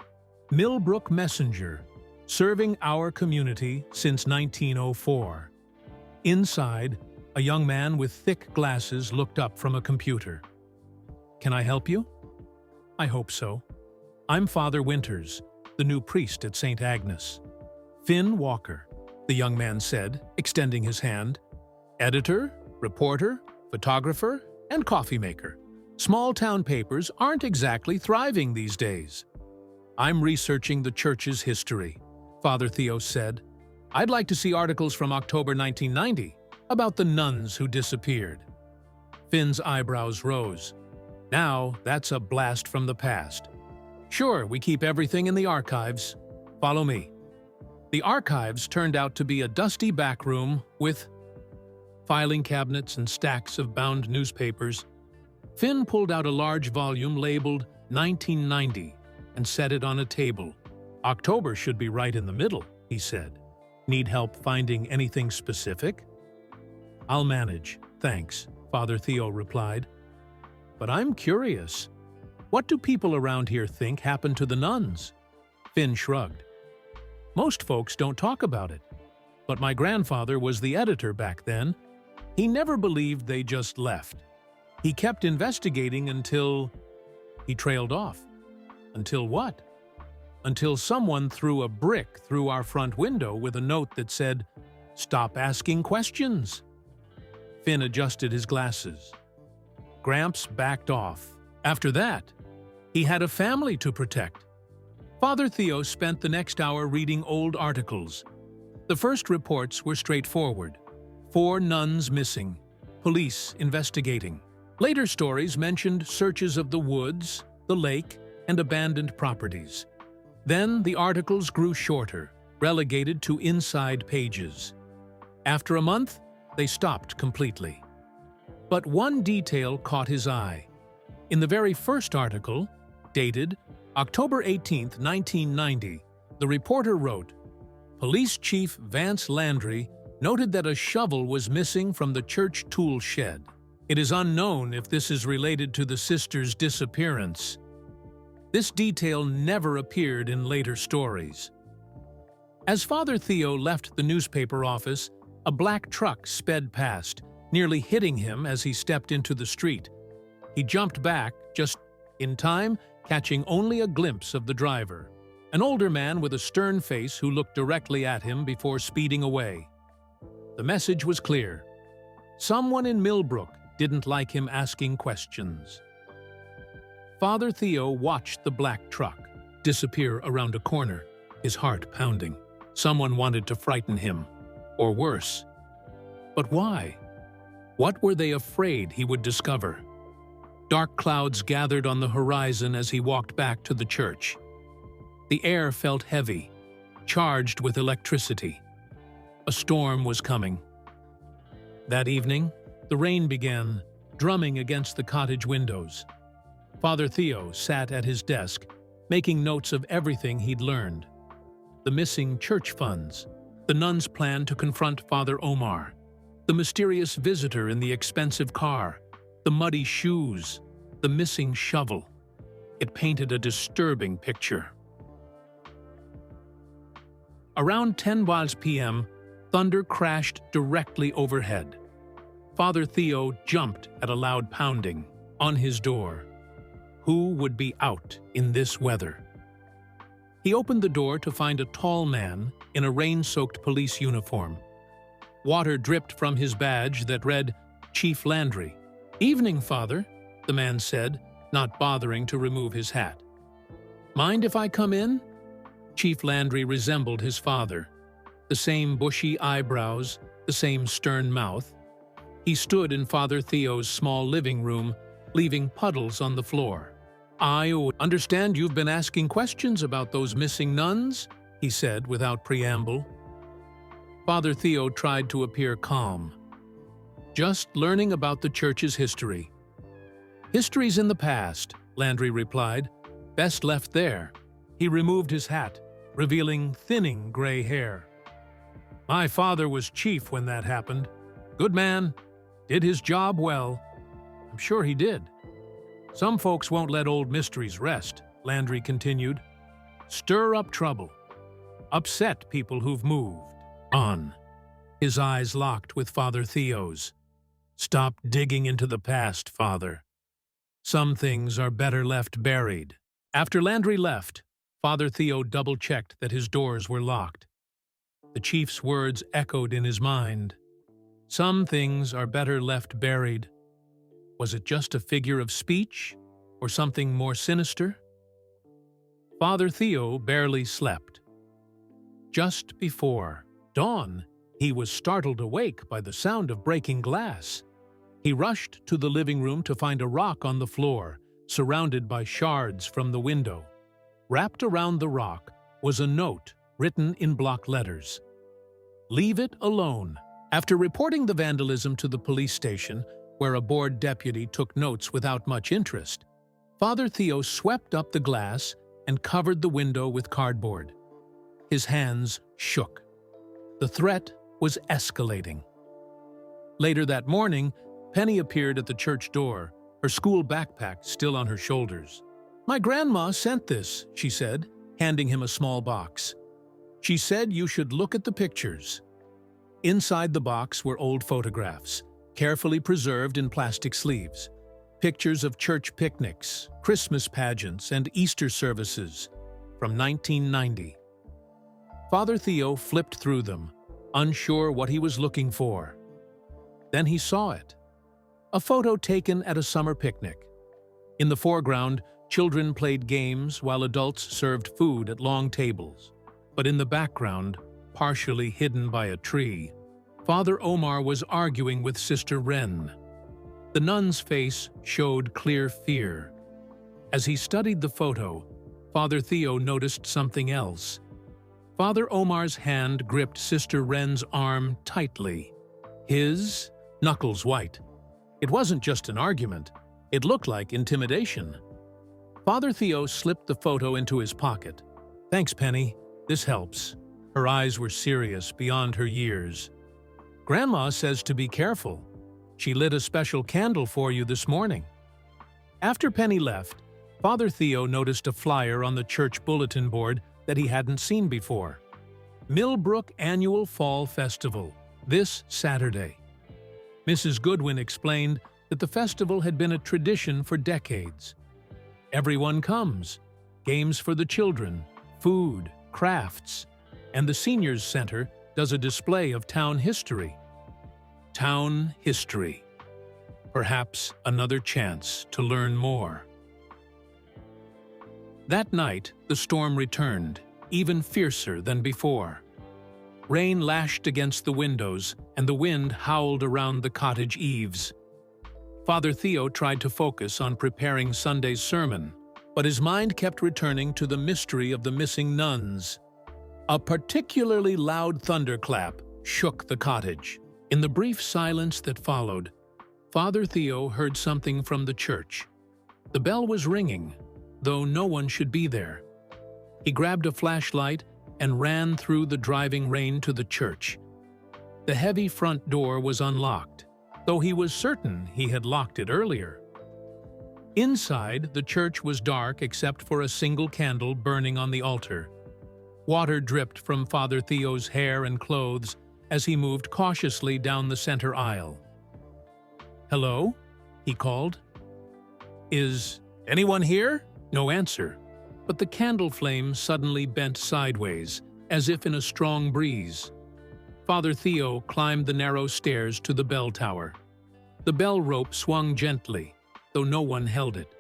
S1: Millbrook Messenger, serving our community since 1904. Inside, a young man with thick glasses looked up from a computer. Can I help you? I hope so. I'm Father Winters, the new priest at St. Agnes. Finn Walker, the young man said, extending his hand. Editor, reporter, photographer, and coffee maker. Small-town papers aren't exactly thriving these days. I'm researching the church's history, Father Theo said. I'd like to see articles from October 1990 about the nuns who disappeared. Finn's eyebrows rose. Now that's a blast from the past. Sure, we keep everything in the archives. Follow me. The archives turned out to be a dusty back room with filing cabinets and stacks of bound newspapers. Finn pulled out a large volume labeled 1990 and set it on a table. October should be right in the middle, he said. Need help finding anything specific? I'll manage, thanks, Father Theo replied. But I'm curious. What do people around here think happened to the nuns? Finn shrugged. Most folks don't talk about it. But my grandfather was the editor back then. He never believed they just left. He kept investigating until he trailed off. Until what? Until someone threw a brick through our front window with a note that said, "Stop asking questions." Finn adjusted his glasses. Gramps backed off. After that, he had a family to protect. Father Theo spent the next hour reading old articles. The first reports were straightforward. 4 nuns missing. Police investigating. Later stories mentioned searches of the woods, the lake, and abandoned properties. Then the articles grew shorter, relegated to inside pages. After a month, they stopped completely. But one detail caught his eye. In the very first article, dated October 18, 1990, the reporter wrote, Police Chief Vance Landry noted that a shovel was missing from the church tool shed. It is unknown if this is related to the sisters' disappearance. This detail never appeared in later stories. As Father Theo left the newspaper office, a black truck sped past, nearly hitting him as he stepped into the street. He jumped back, just in time, catching only a glimpse of the driver, an older man with a stern face who looked directly at him before speeding away. The message was clear. Someone in Millbrook didn't like him asking questions. Father Theo watched the black truck disappear around a corner, his heart pounding. Someone wanted to frighten him, or worse. But why? What were they afraid he would discover? Dark clouds gathered on the horizon as he walked back to the church. The air felt heavy, charged with electricity. A storm was coming. That evening, the rain began, drumming against the cottage windows. Father Theo sat at his desk, making notes of everything he'd learned. The missing church funds, the nuns' plan to confront Father Omar, the mysterious visitor in the expensive car, the muddy shoes, the missing shovel. It painted a disturbing picture. Around 10 p.m., thunder crashed directly overhead. Father Theo jumped at a loud pounding on his door. Who would be out in this weather? He opened the door to find a tall man in a rain-soaked police uniform. Water dripped from his badge that read, Chief Landry. "Evening, Father," the man said, not bothering to remove his hat. "Mind if I come in?" Chief Landry resembled his father. The same bushy eyebrows, the same stern mouth. He stood in Father Theo's small living room, leaving puddles on the floor. "I understand you've been asking questions about those missing nuns," he said without preamble. Father Theo tried to appear calm. "Just learning about the church's history." "History's in the past," Landry replied. "Best left there." He removed his hat, revealing thinning gray hair. "My father was chief when that happened. Good man. Did his job well." "I'm sure he did." "Some folks won't let old mysteries rest," Landry continued. "Stir up trouble. Upset people who've moved on." His eyes locked with Father Theo's. "Stop digging into the past, Father. Some things are better left buried." After Landry left, Father Theo double-checked that his doors were locked. The chief's words echoed in his mind. Some things are better left buried. Was it just a figure of speech, or something more sinister? Father Theo barely slept. Just before dawn, he was startled awake by the sound of breaking glass. He rushed to the living room to find a rock on the floor, surrounded by shards from the window. Wrapped around the rock was a note written in block letters. "Leave it alone." After reporting the vandalism to the police station, where a bored deputy took notes without much interest, Father Theo swept up the glass and covered the window with cardboard. His hands shook. The threat was escalating. Later that morning, Penny appeared at the church door, her school backpack still on her shoulders. "My grandma sent this," she said, handing him a small box. "She said you should look at the pictures." Inside the box were old photographs, carefully preserved in plastic sleeves. Pictures of church picnics, Christmas pageants, and Easter services from 1990. Father Theo flipped through them, unsure what he was looking for. Then he saw it. A photo taken at a summer picnic. In the foreground, children played games while adults served food at long tables. But in the background, partially hidden by a tree, Father Omar was arguing with Sister Wren. The nun's face showed clear fear. As he studied the photo, Father Theo noticed something else. Father Omar's hand gripped Sister Wren's arm tightly, his knuckles white. It wasn't just an argument. It looked like intimidation. Father Theo slipped the photo into his pocket. "Thanks, Penny. This helps." Her eyes were serious beyond her years. "Grandma says to be careful. She lit a special candle for you this morning." After Penny left, Father Theo noticed a flyer on the church bulletin board that he hadn't seen before. Millbrook Annual Fall Festival, this Saturday. Mrs. Goodwin explained that the festival had been a tradition for decades. Everyone comes, games for the children, food, crafts, and the Seniors Center does a display of town history. Town history. perhaps another chance to learn more. That night, the storm returned, even fiercer than before. Rain lashed against the windows, and the wind howled around the cottage eaves. Father Theo tried to focus on preparing Sunday's sermon, but his mind kept returning to the mystery of the missing nuns. A particularly loud thunderclap shook the cottage. In the brief silence that followed, Father Theo heard something from the church. The bell was ringing, though no one should be there. He grabbed a flashlight and ran through the driving rain to the church. The heavy front door was unlocked, though he was certain he had locked it earlier. Inside, the church was dark except for a single candle burning on the altar. Water dripped from Father Theo's hair and clothes as he moved cautiously down the center aisle. "Hello?" he called. "Is anyone here?" No answer, but the candle flame suddenly bent sideways, as if in a strong breeze. Father Theo climbed the narrow stairs to the bell tower. The bell rope swung gently, though no one held it.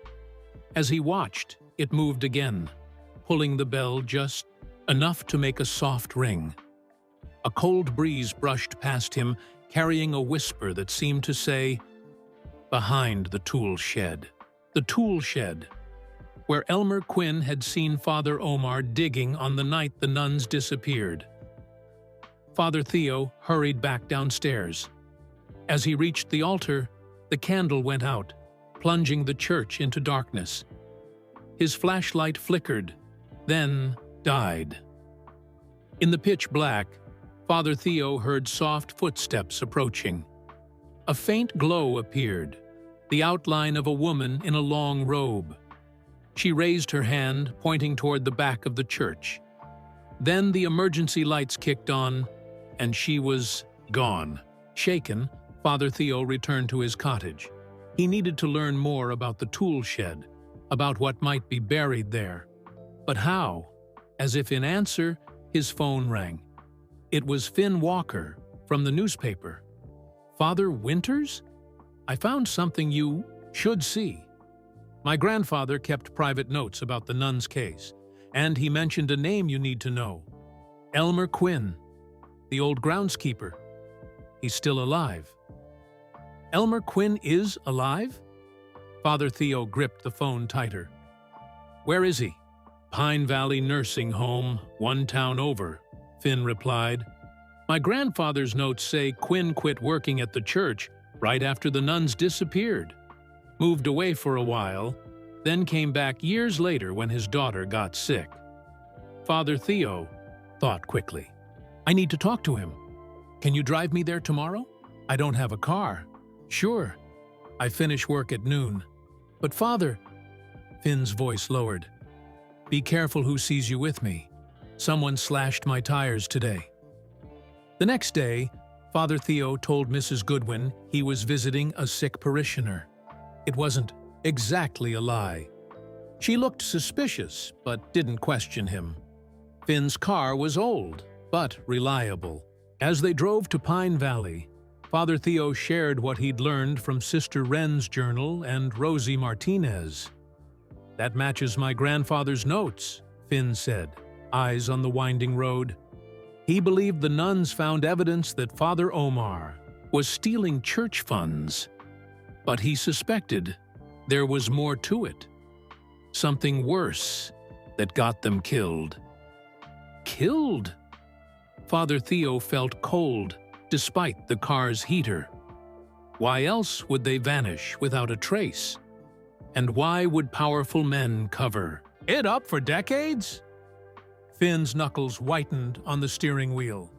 S1: As he watched, it moved again, pulling the bell just enough to make a soft ring. A cold breeze brushed past him, carrying a whisper that seemed to say, "Behind the tool shed." The tool shed, where Elmer Quinn had seen Father Omar digging on the night the nuns disappeared. Father Theo hurried back downstairs. As he reached the altar, the candle went out, plunging the church into darkness. His flashlight flickered, then died. In the pitch black, Father Theo heard soft footsteps approaching. A faint glow appeared, the outline of a woman in a long robe. She raised her hand, pointing toward the back of the church. Then the emergency lights kicked on, and she was gone. Shaken, Father Theo returned to his cottage. He needed to learn more about the tool shed, about what might be buried there. But how? As if in answer, his phone rang. It was Finn Walker, from the newspaper. "Father Winters? I found something you should see. My grandfather kept private notes about the nuns' case, and he mentioned a name you need to know. Elmer Quinn, the old groundskeeper. He's still alive." "Elmer Quinn is alive?" Father Theo gripped the phone tighter. "Where is he?" "Pine Valley Nursing Home, one town over," Finn replied. "My grandfather's notes say Quinn quit working at the church right after the nuns disappeared. Moved away for a while, then came back years later when his daughter got sick." Father Theo thought quickly. "I need to talk to him. Can you drive me there tomorrow? I don't have a car." "Sure. I finish work at noon." "But Father," Finn's voice lowered, "be careful who sees you with me. Someone slashed my tires today." The next day, Father Theo told Mrs. Goodwin he was visiting a sick parishioner. It wasn't exactly a lie. She looked suspicious, but didn't question him. Finn's car was old, but reliable. As they drove to Pine Valley, Father Theo shared what he'd learned from Sister Wren's journal and Rosie Martinez. "That matches my grandfather's notes," Finn said, eyes on the winding road. He believed the nuns found evidence that Father Omar was stealing church funds. But he suspected there was more to it. Something worse that got them killed. Killed? Father Theo felt cold, despite the car's heater. Why else would they vanish without a trace? And why would powerful men cover it up for decades? Finn's knuckles whitened on the steering wheel.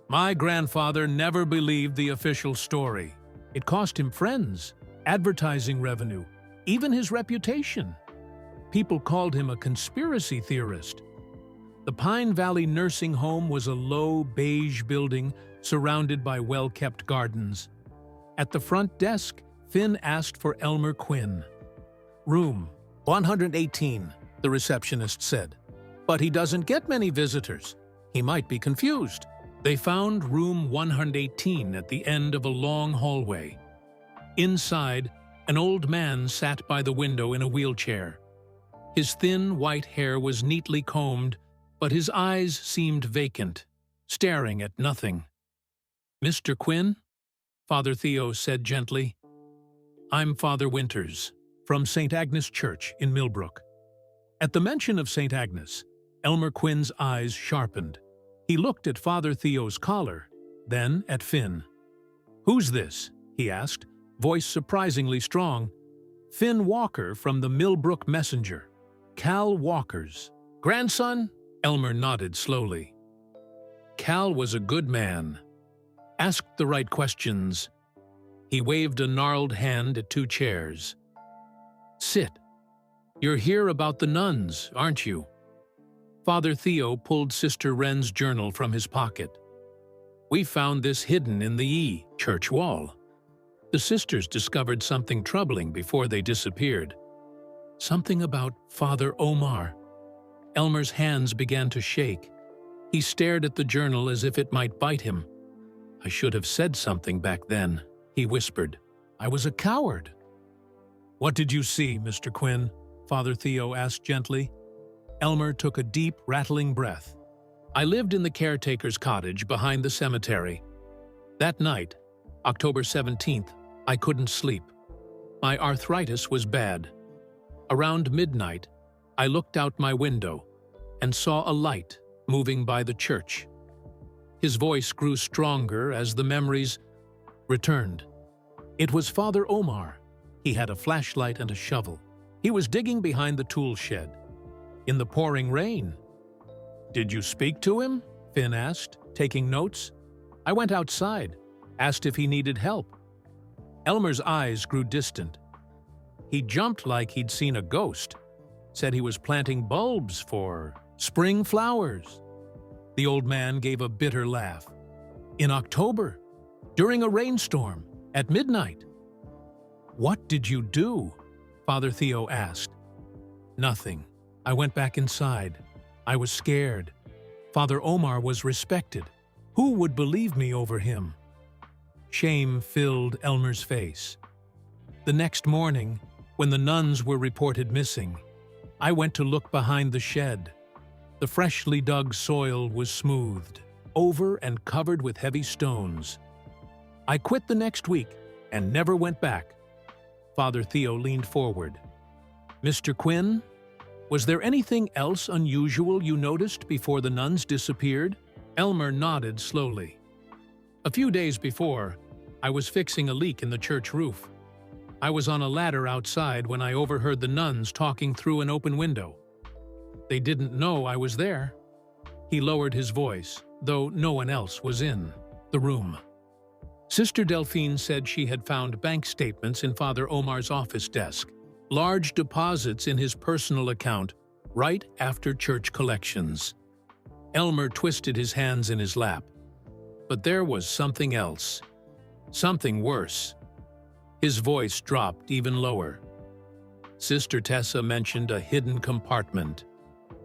S1: "My grandfather never believed the official story. It cost him friends, advertising revenue, even his reputation. People called him a conspiracy theorist." The Pine Valley Nursing Home was a low, beige building surrounded by well-kept gardens. At the front desk, Finn asked for Elmer Quinn. "Room 118, the receptionist said. "But he doesn't get many visitors. He might be confused." They found room 118 at the end of a long hallway. Inside, an old man sat by the window in a wheelchair. His thin, white hair was neatly combed, but his eyes seemed vacant, staring at nothing. "Mr. Quinn?" Father Theo said gently. "I'm Father Winters, from St. Agnes Church in Millbrook." At the mention of St. Agnes, Elmer Quinn's eyes sharpened. He looked at Father Theo's collar, then at Finn. "Who's this?" he asked, voice surprisingly strong. "Finn Walker from the Millbrook Messenger. Cal Walker's grandson?" Elmer nodded slowly. "Cal was a good man. Asked the right questions." He waved a gnarled hand at two chairs. "Sit. You're here about the nuns, aren't you?" Father Theo pulled Sister Wren's journal from his pocket. "We found this hidden in the church wall. The sisters discovered something troubling before they disappeared. Something about Father Omar." Elmer's hands began to shake. He stared at the journal as if it might bite him. "I should have said something back then," he whispered. "I was a coward." "What did you see, Mr. Quinn?" Father Theo asked gently. Elmer took a deep, rattling breath. "I lived in the caretaker's cottage behind the cemetery. That night, October 17th, I couldn't sleep. My arthritis was bad. Around midnight, I looked out my window and saw a light moving by the church." His voice grew stronger as the memories returned. "It was Father Omar. He had a flashlight and a shovel. He was digging behind the tool shed. In the pouring rain." "Did you speak to him?" Finn asked, taking notes. "I went outside, asked if he needed help." Elmer's eyes grew distant. "He jumped like he'd seen a ghost. Said he was planting bulbs for spring flowers." The old man gave a bitter laugh. "In October, during a rainstorm, at midnight." "What did you do?" Father Theo asked. "Nothing. I went back inside. I was scared. Father Omar was respected. Who would believe me over him?" Shame filled Elmer's face. "The next morning, when the nuns were reported missing, I went to look behind the shed. The freshly dug soil was smoothed, over and covered with heavy stones. I quit the next week and never went back." Father Theo leaned forward. "Mr. Quinn, was there anything else unusual you noticed before the nuns disappeared?" Elmer nodded slowly. "A few days before, I was fixing a leak in the church roof. I was on a ladder outside when I overheard the nuns talking through an open window. They didn't know I was there." He lowered his voice, though no one else was in the room. Sister Delphine said she had found bank statements in Father Omar's office desk, large deposits in his personal account, right after church collections. Elmer twisted his hands in his lap. But there was something else. Something worse. His voice dropped even lower. Sister Tessa mentioned a hidden compartment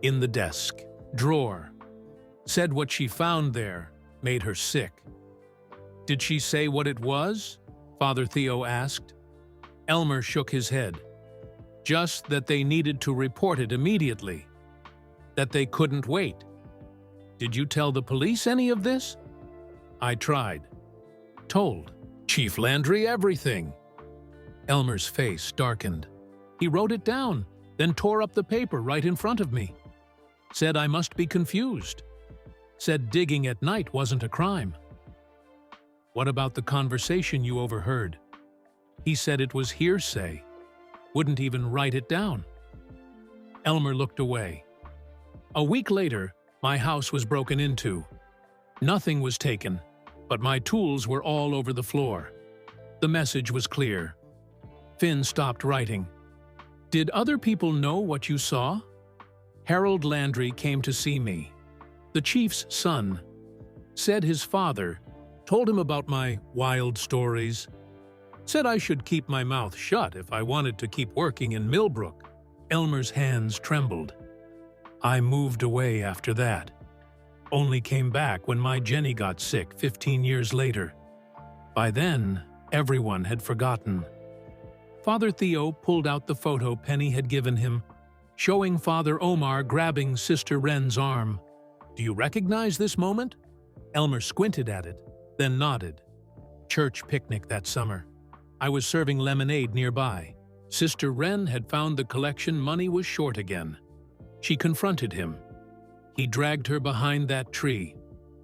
S1: in the desk drawer. Said what she found there made her sick. "Did she say what it was?" Father Theo asked. Elmer shook his head. "Just that they needed to report it immediately. That they couldn't wait." "Did you tell the police any of this?" "I tried. Told Chief Landry everything." Elmer's face darkened. He wrote it down, then tore up the paper right in front of me. Said I must be confused. Said digging at night wasn't a crime. "What about the conversation you overheard?" "He said it was hearsay. Wouldn't even write it down." Elmer looked away. "A week later, my house was broken into. Nothing was taken, but my tools were all over the floor. The message was clear." Finn stopped writing. "Did other people know what you saw?" "Harold Landry came to see me. The chief's son. Said his father told him about my wild stories. Said I should keep my mouth shut if I wanted to keep working in Millbrook." Elmer's hands trembled. "I moved away after that. Only came back when my Jenny got sick 15 years later. By then, Everyone had forgotten. Father Theo pulled out the photo Penny had given him, showing Father Omar grabbing Sister Wren's arm. "Do you recognize this moment?" Elmer squinted at it, then nodded. "Church picnic that summer. I was serving lemonade nearby. Sister Wren had found the collection money was short again. She confronted him. He dragged her behind that tree,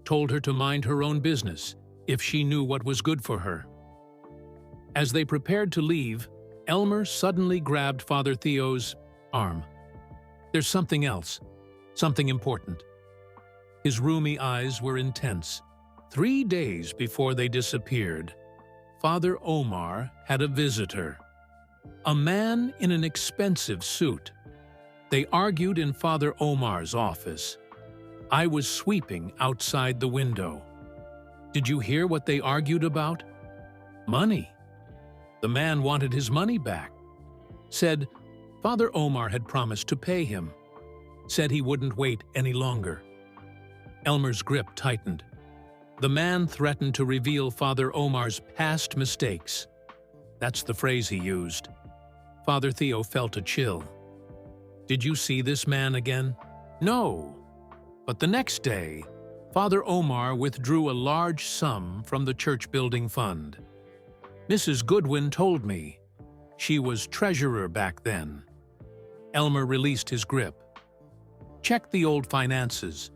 S1: told her to mind her own business if she knew what was good for her." As they prepared to leave, Elmer suddenly grabbed Father Theo's arm. "There's something else, something important." His roomy eyes were intense. 3 days before they disappeared, Father Omar had a visitor. A man in an expensive suit. They argued in Father Omar's office. I was sweeping outside the window. Did you hear what they argued about? Money. The man wanted his money back. Said Father Omar had promised to pay him. Said he wouldn't wait any longer. Elmer's grip tightened. The man threatened to reveal Father Omar's past mistakes. That's the phrase he used. Father Theo felt a chill. "Did you see this man again?" "No." But the next day, Father Omar withdrew a large sum from the church building fund. "Mrs. Goodwin told me. She was treasurer back then." Elmer released his grip. "Check the old finances,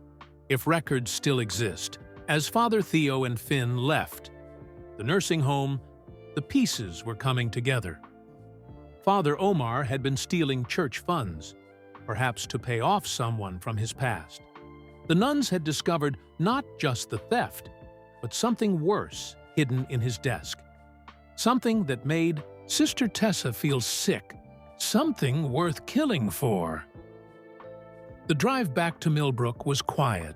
S1: if records still exist." As Father Theo and Finn left the nursing home, the pieces were coming together. Father Omar had been stealing church funds, perhaps to pay off someone from his past. The nuns had discovered not just the theft, but something worse hidden in his desk. Something that made Sister Tessa feel sick. Something worth killing for. The drive back to Millbrook was quiet.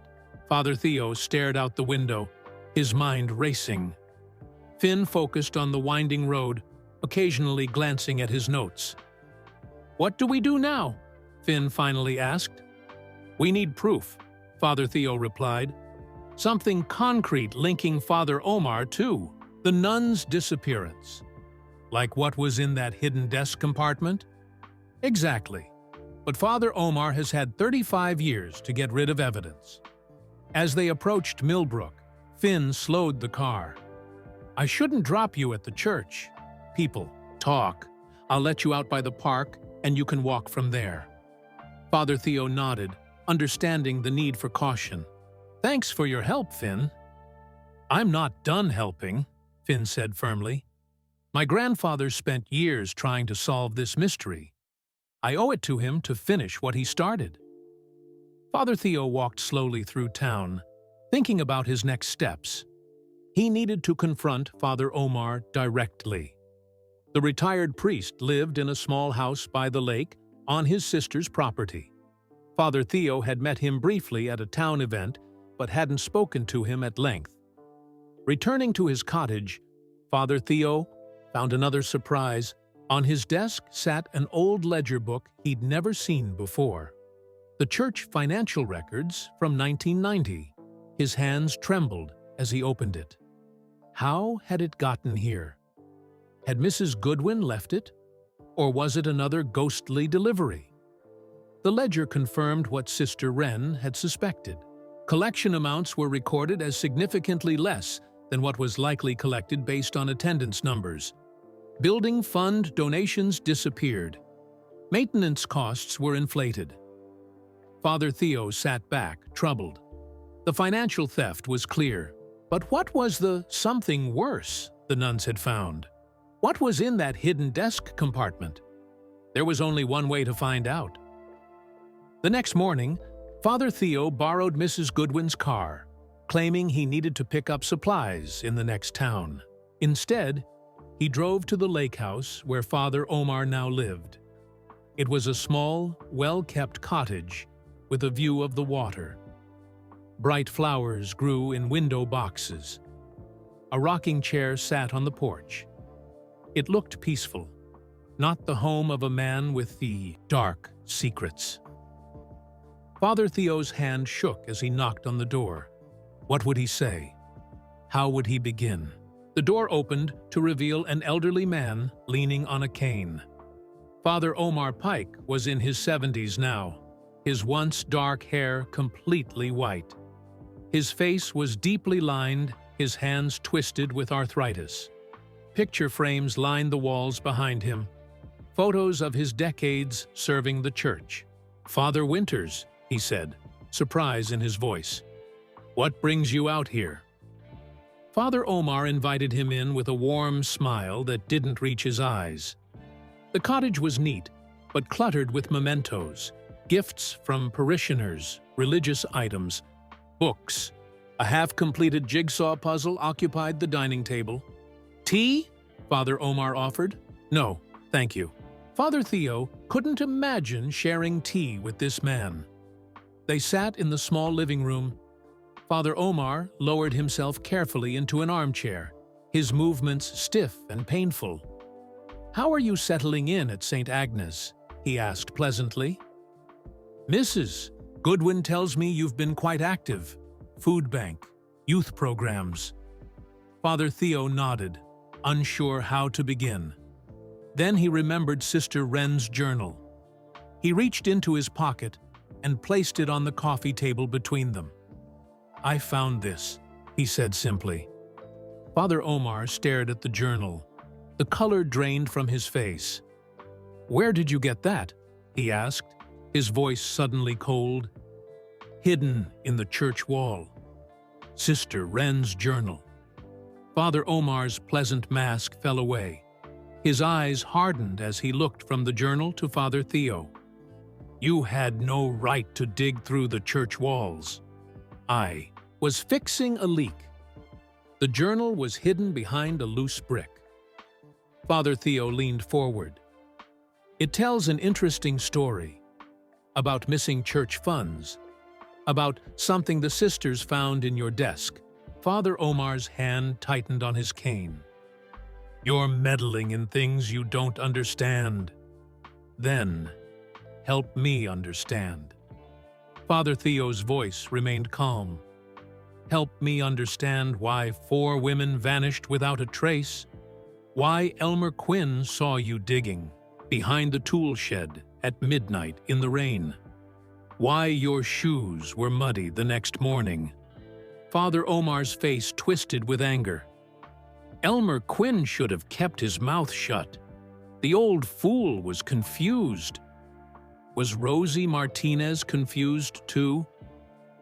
S1: Father Theo stared out the window, his mind racing. Finn focused on the winding road, occasionally glancing at his notes. "What do we do now?" Finn finally asked. "We need proof," Father Theo replied. "Something concrete linking Father Omar to the nun's disappearance." "Like what was in that hidden desk compartment?" "Exactly. But Father Omar has had 35 years to get rid of evidence." As they approached Millbrook, Finn slowed the car. "I shouldn't drop you at the church. People talk. I'll let you out by the park, and you can walk from there." Father Theo nodded, understanding the need for caution. "Thanks for your help, Finn." "I'm not done helping," Finn said firmly. "My grandfather spent years trying to solve this mystery. I owe it to him to finish what he started." Father Theo walked slowly through town, thinking about his next steps. He needed to confront Father Omar directly. The retired priest lived in a small house by the lake on his sister's property. Father Theo had met him briefly at a town event, but hadn't spoken to him at length. Returning to his cottage, Father Theo found another surprise. On his desk sat an old ledger book he'd never seen before. The church financial records from 1990. His hands trembled as he opened it. How had it gotten here? Had Mrs. Goodwin left it? Or was it another ghostly delivery? The ledger confirmed what Sister Wren had suspected. Collection amounts were recorded as significantly less than what was likely collected based on attendance numbers. Building fund donations disappeared. Maintenance costs were inflated. Father Theo sat back, troubled. The financial theft was clear. But what was the something worse the nuns had found? What was in that hidden desk compartment? There was only one way to find out. The next morning, Father Theo borrowed Mrs. Goodwin's car, claiming he needed to pick up supplies in the next town. Instead, he drove to the lake house where Father Omar now lived. It was a small, well-kept cottage with a view of the water. Bright flowers grew in window boxes. A rocking chair sat on the porch. It looked peaceful, not the home of a man with the dark secrets. Father Theo's hand shook as he knocked on the door. What would he say? How would he begin? The door opened to reveal an elderly man leaning on a cane. Father Omar Pike was in his 70s now, his once dark hair completely white. His face was deeply lined, his hands twisted with arthritis. Picture frames lined the walls behind him, photos of his decades serving the church. "Father Winters," he said, surprise in his voice. "What brings you out here?" Father Omar invited him in with a warm smile that didn't reach his eyes. The cottage was neat, but cluttered with mementos, gifts from parishioners, religious items, books. A half-completed jigsaw puzzle occupied the dining table. "Tea?" Father Omar offered. "No, thank you." Father Theo couldn't imagine sharing tea with this man. They sat in the small living room. Father Omar lowered himself carefully into an armchair, his movements stiff and painful. "How are you settling in at St. Agnes?" he asked pleasantly. "Mrs. Goodwin tells me you've been quite active. Food bank, youth programs." Father Theo nodded, unsure how to begin. Then he remembered Sister Wren's journal. He reached into his pocket and placed it on the coffee table between them. "I found this," he said simply. Father Omar stared at the journal. The color drained from his face. "Where did you get that?" he asked, his voice suddenly cold. "Hidden in the church wall. Sister Wren's journal." Father Omar's pleasant mask fell away. His eyes hardened as he looked from the journal to Father Theo. "You had no right to dig through the church walls. I was fixing a leak." The journal was hidden behind a loose brick. Father Theo leaned forward. "It tells an interesting story about missing church funds, about something the sisters found in your desk." Father Omar's hand tightened on his cane. "You're meddling in things you don't understand. Then, help me understand." Father Theo's voice remained calm. "Help me understand why 4 women vanished without a trace, why Elmer Quinn saw you digging behind the tool shed at midnight in the rain, why your shoes were muddy the next morning." Father Omar's face twisted with anger. Elmer Quinn should have kept his mouth shut. The old fool was confused. Was Rosie Martinez confused too?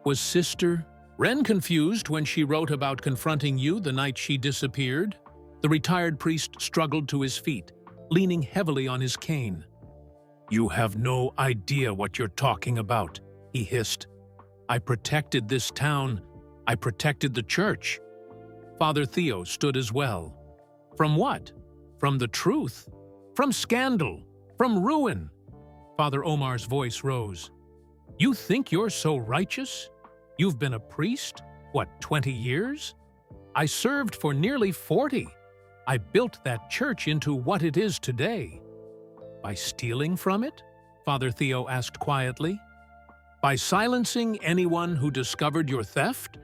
S1: Was Sister Wren confused when she wrote about confronting you the night she disappeared? The retired priest struggled to his feet, leaning heavily on his cane. "You have no idea what you're talking about," he hissed. "I protected this town. I protected the church." Father Theo stood as well. "From what? From the truth? From scandal? From ruin?" Father Omar's voice rose. "You think you're so righteous? You've been a priest, 20 years? I served for nearly 40. I built that church into what it is today." "By stealing from it?" Father Theo asked quietly. "By silencing anyone who discovered your theft?"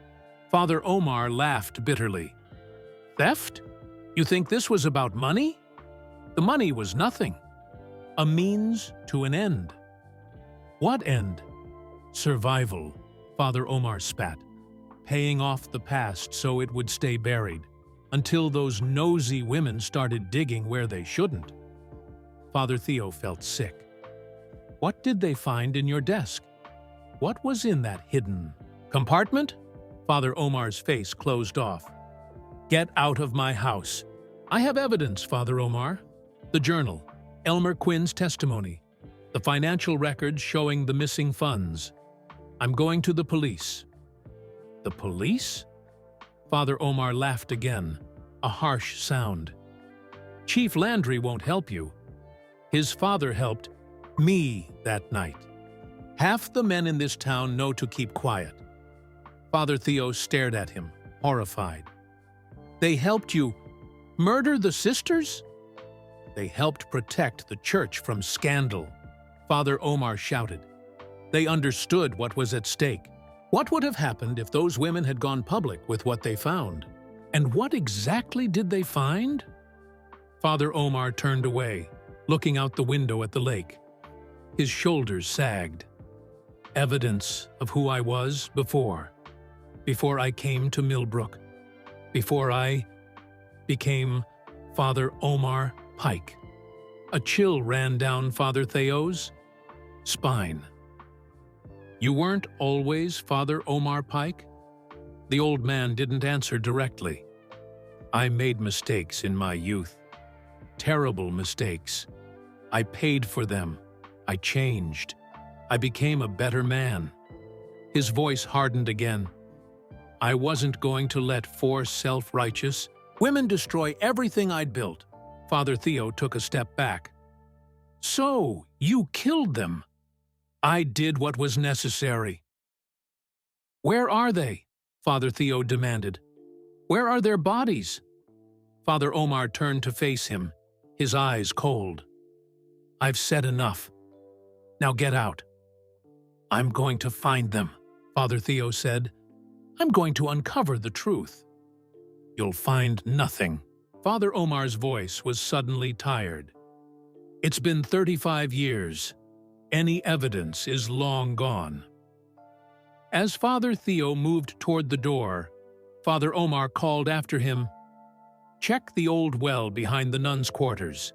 S1: Father Omar laughed bitterly. "Theft? You think this was about money? The money was nothing. A means to an end." "What end?" "Survival," Father Omar spat. "Paying off the past so it would stay buried, until those nosy women started digging where they shouldn't." Father Theo felt sick. "What did they find in your desk? What was in that hidden compartment?" Father Omar's face closed off. "Get out of my house." "I have evidence, Father Omar. The journal, Elmer Quinn's testimony, the financial records showing the missing funds. I'm going to the police." "The police?" Father Omar laughed again, a harsh sound. "Chief Landry won't help you. His father helped me that night. Half the men in this town know to keep quiet." Father Theo stared at him, horrified. "They helped you murder the sisters?" "They helped protect the church from scandal," Father Omar shouted. "They understood what was at stake. What would have happened if those women had gone public with what they found? And what exactly did they find? Father Omar turned away, looking out the window at the lake. His shoulders sagged. Evidence of who I was before I came to Millbrook, before I became Father Omar Pike. A chill ran down Father Theo's spine. You weren't always Father Omar Pike? The old man didn't answer directly. I made mistakes in my youth. Terrible mistakes. I paid for them. I changed. I became a better man. His voice hardened again. I wasn't going to let four self-righteous women destroy everything I'd built. Father Theo took a step back. So, you killed them. I did what was necessary. Where are they? Father Theo demanded. Where are their bodies? Father Omar turned to face him, his eyes cold. I've said enough. Now get out. I'm going to find them, Father Theo said. I'm going to uncover the truth. You'll find nothing. Father Omar's voice was suddenly tired. It's been 35 years. Any evidence is long gone. As Father Theo moved toward the door, Father Omar called after him, check the old well behind the nuns' quarters.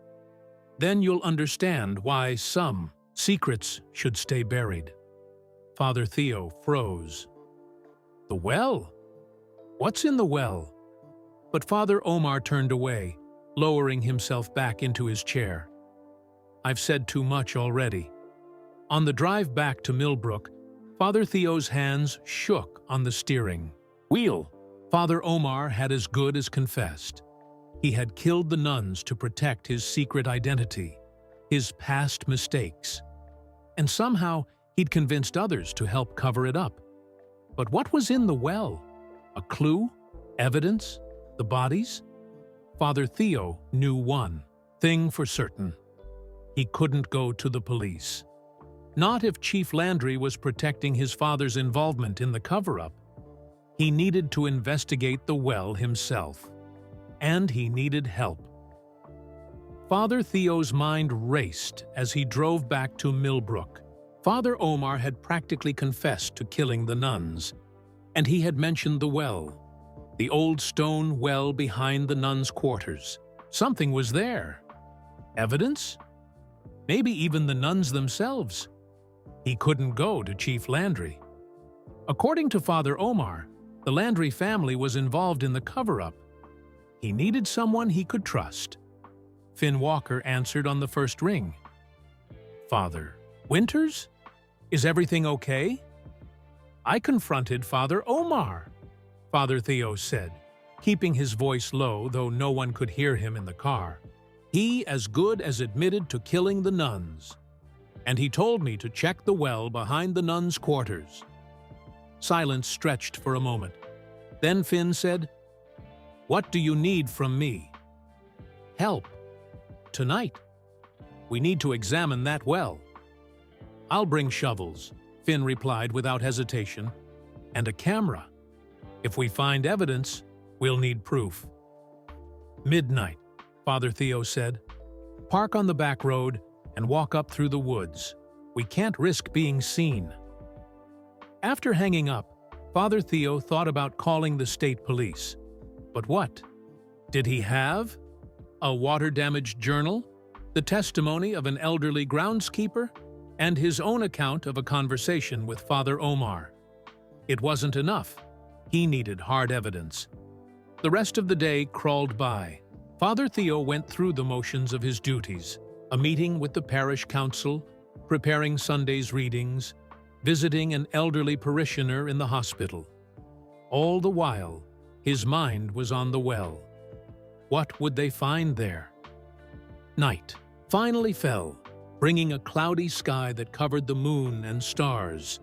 S1: Then you'll understand why some secrets should stay buried. Father Theo froze. The well? What's in the well? But Father Omar turned away, lowering himself back into his chair. I've said too much already. On the drive back to Millbrook, Father Theo's hands shook on the steering wheel. Father Omar had as good as confessed. He had killed the nuns to protect his secret identity, his past mistakes. And somehow he'd convinced others to help cover it up. But what was in the well? A clue? Evidence? The bodies? Father Theo knew one thing for certain. He couldn't go to the police. Not if Chief Landry was protecting his father's involvement in the cover-up. He needed to investigate the well himself. And he needed help. Father Theo's mind raced as he drove back to Millbrook. Father Omar had practically confessed to killing the nuns, and he had mentioned the well, the old stone well behind the nuns' quarters. Something was there. Evidence? Maybe even the nuns themselves. He couldn't go to Chief Landry. According to Father Omar, the Landry family was involved in the cover-up. He needed someone he could trust. Finn Walker answered on the first ring. Father Winters? Is everything okay? I confronted Father Omar, Father Theo said, keeping his voice low though no one could hear him in the car. He as good as admitted to killing the nuns. And he told me to check the well behind the nuns' quarters. Silence stretched for a moment. Then Finn said, What do you need from me? Help. Tonight. We need to examine that well. I'll bring shovels, Finn replied without hesitation, and a camera. If we find evidence, we'll need proof. Midnight, Father Theo said. Park on the back road and walk up through the woods. We can't risk being seen. After hanging up, Father Theo thought about calling the state police. But what? Did he have? A water-damaged journal? The testimony of an elderly groundskeeper? And his own account of a conversation with Father Omar. It wasn't enough. He needed hard evidence. The rest of the day crawled by. Father Theo went through the motions of his duties, a meeting with the parish council, preparing Sunday's readings, visiting an elderly parishioner in the hospital. All the while, his mind was on the well. What would they find there? Night finally fell, bringing a cloudy sky that covered the moon and stars,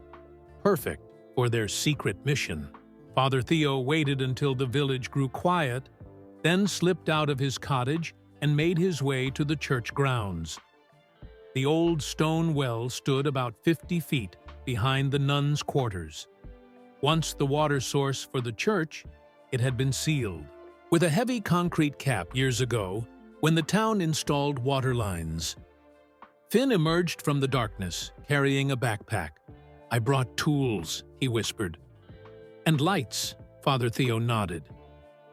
S1: perfect for their secret mission. Father Theo waited until the village grew quiet, then slipped out of his cottage and made his way to the church grounds. The old stone well stood about 50 feet behind the nuns' quarters. Once the water source for the church, it had been sealed, with a heavy concrete cap years ago when the town installed water lines. Finn emerged from the darkness, carrying a backpack. "I brought tools," he whispered. "And lights," Father Theo nodded.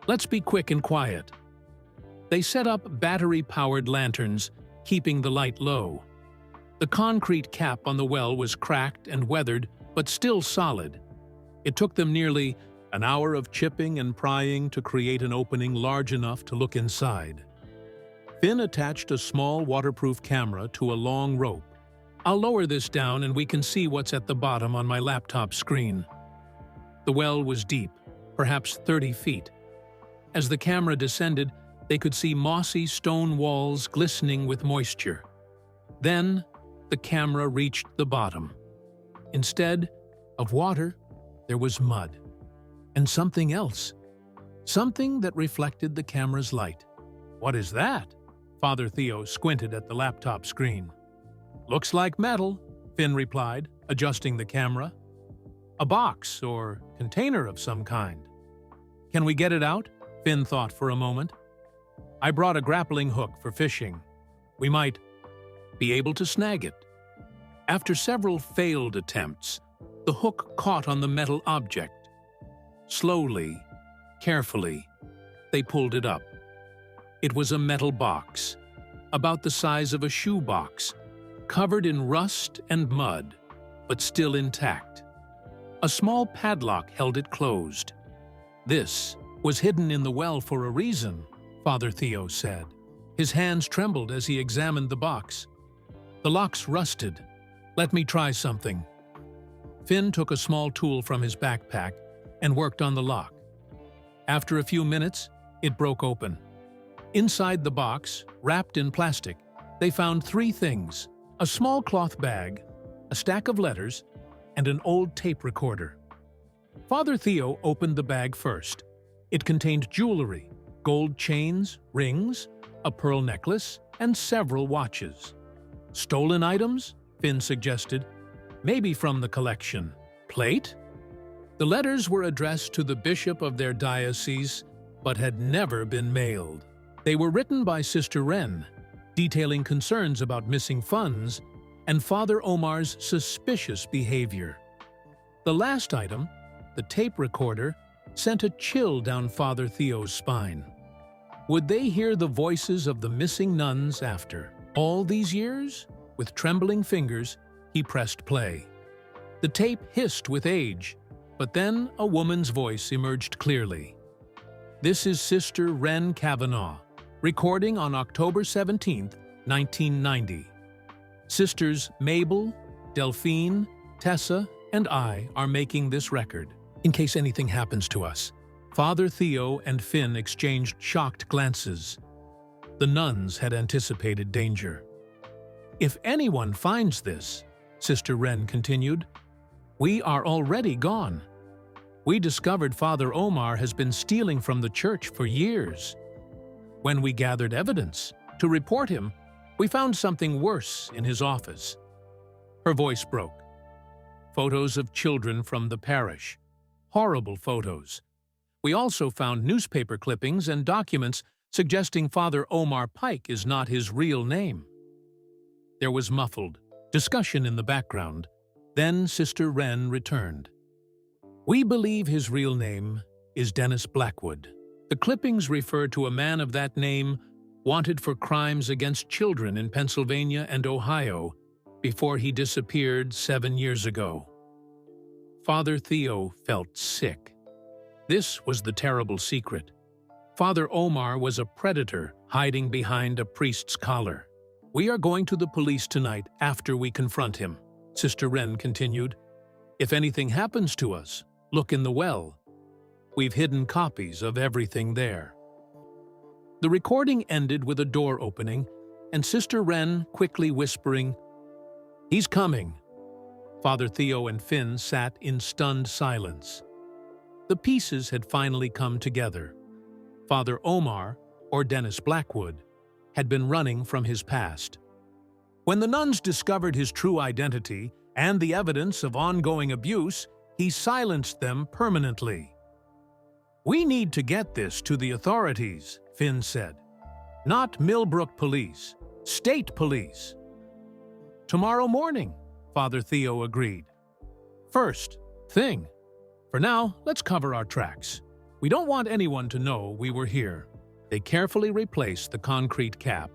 S1: "Let's be quick and quiet." They set up battery-powered lanterns, keeping the light low. The concrete cap on the well was cracked and weathered, but still solid. It took them nearly an hour of chipping and prying to create an opening large enough to look inside. Finn attached a small waterproof camera to a long rope. "I'll lower this down and we can see what's at the bottom on my laptop screen." The well was deep, perhaps 30 feet. As the camera descended, they could see mossy stone walls glistening with moisture. Then, the camera reached the bottom. Instead of water, there was mud. And something else. Something that reflected the camera's light. "What is that?" Father Theo squinted at the laptop screen. "Looks like metal," Finn replied, adjusting the camera. "A box or container of some kind." "Can we get it out?" Finn thought for a moment. "I brought a grappling hook for fishing. We might be able to snag it." After several failed attempts, the hook caught on the metal object. Slowly, carefully, they pulled it up. It was a metal box, about the size of a shoebox, covered in rust and mud, but still intact. A small padlock held it closed. "This was hidden in the well for a reason," Father Theo said. His hands trembled as he examined the box. "The lock's rusted. Let me try something." Finn took a small tool from his backpack and worked on the lock. After a few minutes, it broke open. Inside the box, wrapped in plastic, they found 3 things: a small cloth bag, a stack of letters, and an old tape recorder. Father Theo opened the bag first. It contained jewelry, gold chains, rings, a pearl necklace, and several watches. "Stolen items?" Finn suggested. "Maybe from the collection. Plate?" The letters were addressed to the bishop of their diocese, but had never been mailed. They were written by Sister Wren, detailing concerns about missing funds and Father Omar's suspicious behavior. The last item, the tape recorder, sent a chill down Father Theo's spine. Would they hear the voices of the missing nuns after all these years? With trembling fingers, he pressed play. The tape hissed with age, but then a woman's voice emerged clearly. "This is Sister Wren Kavanaugh, recording on October 17, 1990. Sisters Mabel, Delphine, Tessa, and I are making this record, in case anything happens to us." Father Theo and Finn exchanged shocked glances. The nuns had anticipated danger. "If anyone finds this," Sister Wren continued, "we are already gone. We discovered Father Omar has been stealing from the church for years. When we gathered evidence to report him, we found something worse in his office." Her voice broke. "Photos of children from the parish. Horrible photos. We also found newspaper clippings and documents suggesting Father Omar Pike is not his real name." There was muffled discussion in the background. Then Sister Wren returned. "We believe his real name is Dennis Blackwood. The clippings refer to a man of that name wanted for crimes against children in Pennsylvania and Ohio before he disappeared 7 years ago." Father Theo felt sick. This was the terrible secret. Father Omar was a predator hiding behind a priest's collar. "We are going to the police tonight after we confront him," Sister Wren continued. "If anything happens to us, look in the well. We've hidden copies of everything there." The recording ended with a door opening, and Sister Wren quickly whispering, "He's coming." Father Theo and Finn sat in stunned silence. The pieces had finally come together. Father Omar, or Dennis Blackwood, had been running from his past. When the nuns discovered his true identity and the evidence of ongoing abuse, he silenced them permanently. "We need to get this to the authorities," Finn said. "Not Millbrook Police, State Police." "Tomorrow morning," Father Theo agreed. "First thing. For now, let's cover our tracks. We don't want anyone to know we were here." They carefully replaced the concrete cap,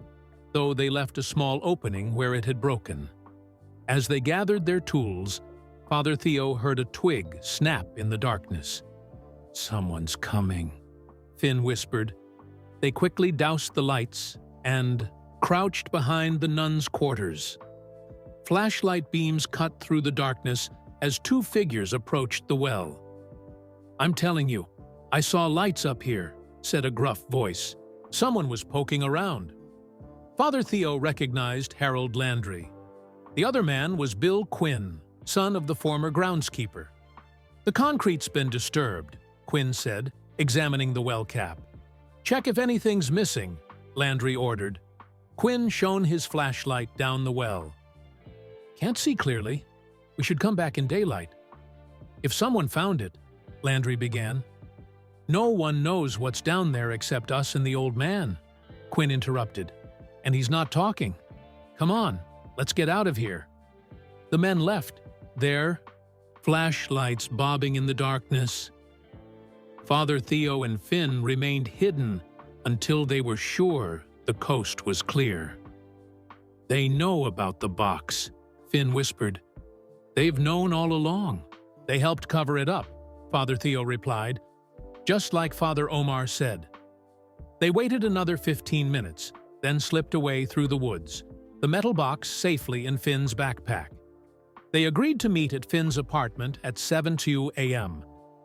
S1: though they left a small opening where it had broken. As they gathered their tools, Father Theo heard a twig snap in the darkness. "Someone's coming," Finn whispered. They quickly doused the lights and crouched behind the nuns' quarters. Flashlight beams cut through the darkness as two figures approached the well. "I'm telling you, I saw lights up here," said a gruff voice. Someone was poking around. Father Theo recognized Harold Landry. The other man was Bill Quinn, son of the former groundskeeper. "The concrete's been disturbed," Quinn said, examining the well cap. "Check if anything's missing," Landry ordered. Quinn shone his flashlight down the well. "Can't see clearly. We should come back in daylight." "If someone found it," Landry began. "No one knows what's down there except us and the old man," Quinn interrupted. "And he's not talking. Come on, let's get out of here." The men left, their flashlights bobbing in the darkness. Father Theo and Finn remained hidden until they were sure the coast was clear. "They know about the box," Finn whispered. "They've known all along. They helped cover it up," Father Theo replied, just like Father Omar said. They waited another 15 minutes, then slipped away through the woods, the metal box safely in Finn's backpack. They agreed to meet at Finn's apartment at 7:02 a.m.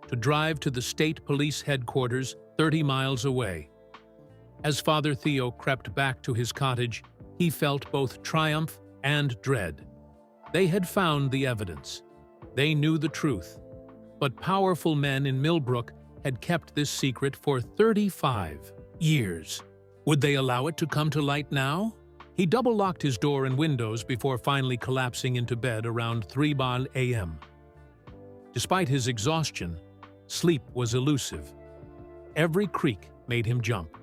S1: to drive to the state police headquarters 30 miles away. As Father Theo crept back to his cottage, he felt both triumph and dread. They had found the evidence. They knew the truth. But powerful men in Millbrook had kept this secret for 35 years. Would they allow it to come to light now? He double-locked his door and windows before finally collapsing into bed around 3 a.m. Despite his exhaustion, sleep was elusive. Every creak made him jump.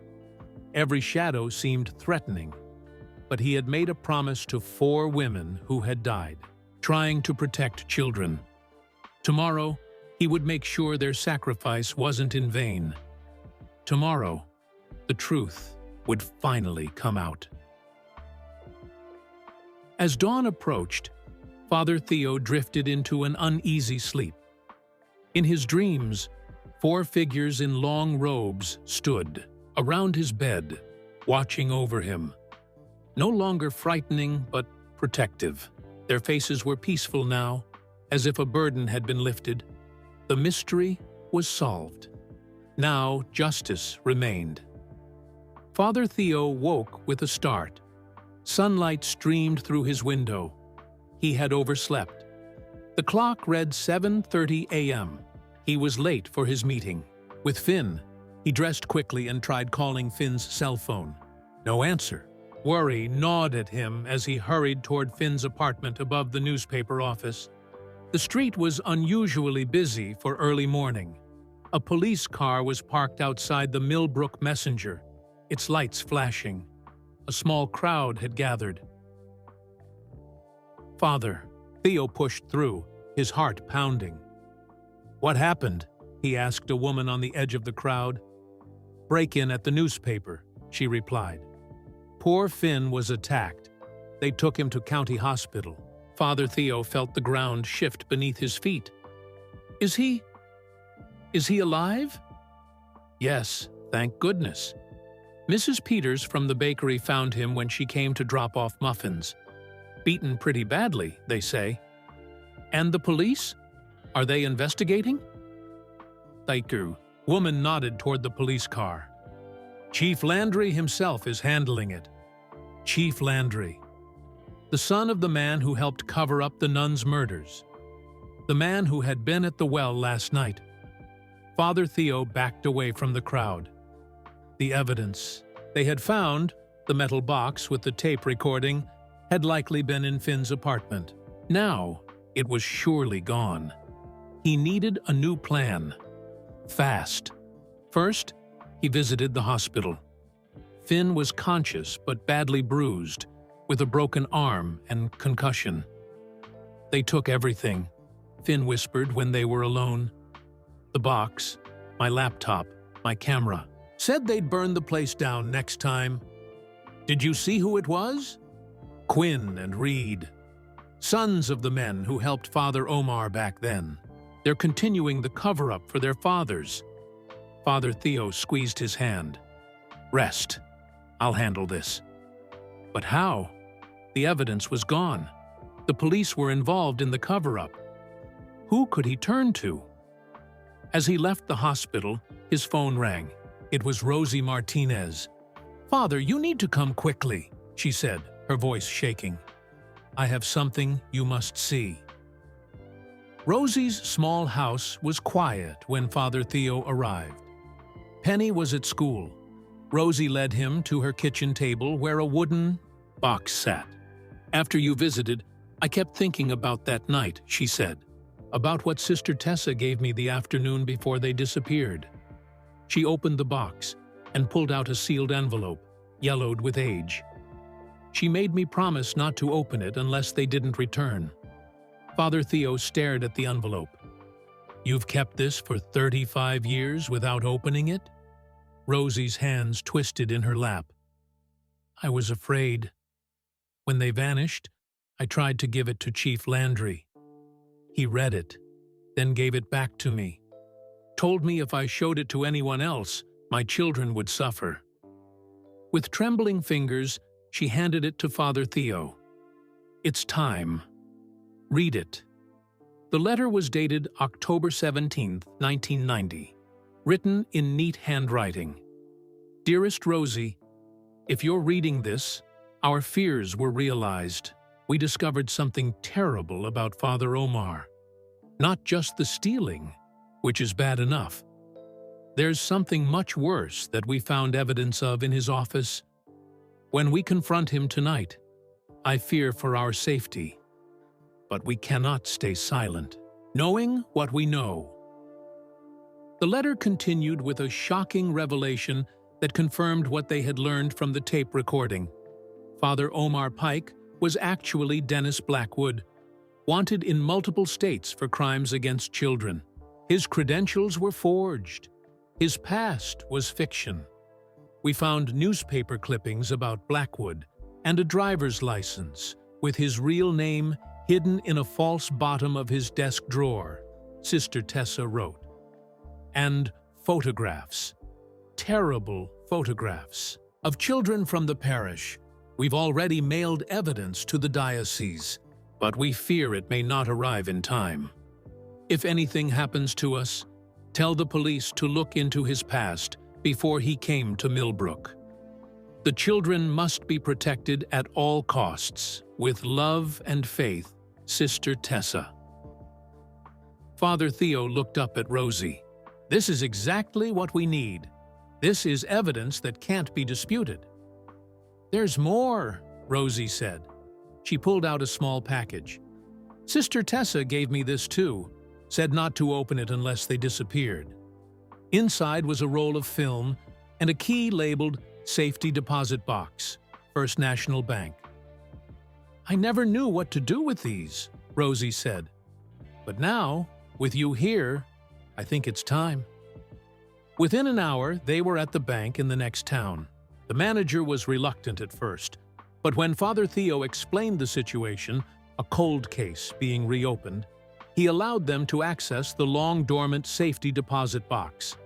S1: Every shadow seemed threatening. But he had made a promise to 4 women who had died, trying to protect children. Tomorrow, he would make sure their sacrifice wasn't in vain. Tomorrow, the truth would finally come out. As dawn approached, Father Theo drifted into an uneasy sleep. In his dreams, 4 figures in long robes stood around his bed, watching over him. No longer frightening, but protective. Their faces were peaceful now, as if a burden had been lifted. The mystery was solved. Now justice remained. Father Theo woke with a start. Sunlight streamed through his window. He had overslept. The clock read 7:30 a.m. He was late for his meeting. With Finn, he dressed quickly and tried calling Finn's cell phone. No answer. Worry gnawed at him as he hurried toward Finn's apartment above the newspaper office. The street was unusually busy for early morning. A police car was parked outside the Millbrook Messenger, its lights flashing. A small crowd had gathered. "Father," Theo pushed through, his heart pounding. "What happened?" he asked a woman on the edge of the crowd. "Break-in at the newspaper," she replied. Poor Finn was attacked. They took him to county hospital. Father Theo felt the ground shift beneath his feet. Is he alive?" "Yes, thank goodness." Mrs. Peters from the bakery found him when she came to drop off muffins. "Beaten pretty badly, they say." "And the police? Are they investigating?" "Thank Woman nodded toward the police car. "Chief Landry himself is handling it." Chief Landry. The son of the man who helped cover up the nuns' murders. The man who had been at the well last night. Father Theo backed away from the crowd. The evidence they had found, the metal box with the tape recording, had likely been in Finn's apartment. Now, it was surely gone. He needed a new plan. Fast. First, he visited the hospital. Finn was conscious but badly bruised, with a broken arm and concussion. "They took everything," Finn whispered when they were alone. "The box, my laptop, my camera. Said they'd burn the place down next time." "Did you see who it was?" "Quinn and Reed. Sons of the men who helped Father Omar back then. They're continuing the cover-up for their fathers." Father Theo squeezed his hand. "Rest. I'll handle this." But how? The evidence was gone. The police were involved in the cover-up. Who could he turn to? As he left the hospital, his phone rang. It was Rosie Martinez. "Father, you need to come quickly," she said, her voice shaking. "I have something you must see." Rosie's small house was quiet when Father Theo arrived. Penny was at school. Rosie led him to her kitchen table where a wooden box sat. "After you visited, I kept thinking about that night," she said, "about what Sister Tessa gave me the afternoon before they disappeared." She opened the box and pulled out a sealed envelope, yellowed with age. "She made me promise not to open it unless they didn't return." Father Theo stared at the envelope. "You've kept this for 35 years without opening it?" Rosie's hands twisted in her lap. "I was afraid. When they vanished, I tried to give it to Chief Landry. He read it, then gave it back to me. Told me if I showed it to anyone else, my children would suffer." With trembling fingers, she handed it to Father Theo. "It's time. Read it." The letter was dated October 17, 1990, written in neat handwriting. "Dearest Rosie, if you're reading this, our fears were realized. We discovered something terrible about Father Omar. Not just the stealing, which is bad enough. There's something much worse that we found evidence of in his office. When we confront him tonight, I fear for our safety. But we cannot stay silent, knowing what we know." The letter continued with a shocking revelation that confirmed what they had learned from the tape recording. Father Omar Pike was actually Dennis Blackwood, wanted in multiple states for crimes against children. His credentials were forged. His past was fiction. We found newspaper clippings about Blackwood and a driver's license with his real name hidden in a false bottom of his desk drawer, Sister Tessa wrote. And photographs. Terrible photographs of children from the parish. We've already mailed evidence to the diocese, but we fear it may not arrive in time. If anything happens to us, tell the police to look into his past before he came to Millbrook. The children must be protected at all costs, with love and faith, Sister Tessa. Father Theo looked up at Rosie. "This is exactly what we need. This is evidence that can't be disputed." "There's more," Rosie said. She pulled out a small package. "Sister Tessa gave me this too, said not to open it unless they disappeared." Inside was a roll of film and a key labeled Safety Deposit Box, First National Bank. "I never knew what to do with these," Rosie said. "But now, with you here, I think it's time." Within an hour, they were at the bank in the next town. The manager was reluctant at first, but when Father Theo explained the situation, a cold case being reopened, he allowed them to access the long-dormant safety deposit box.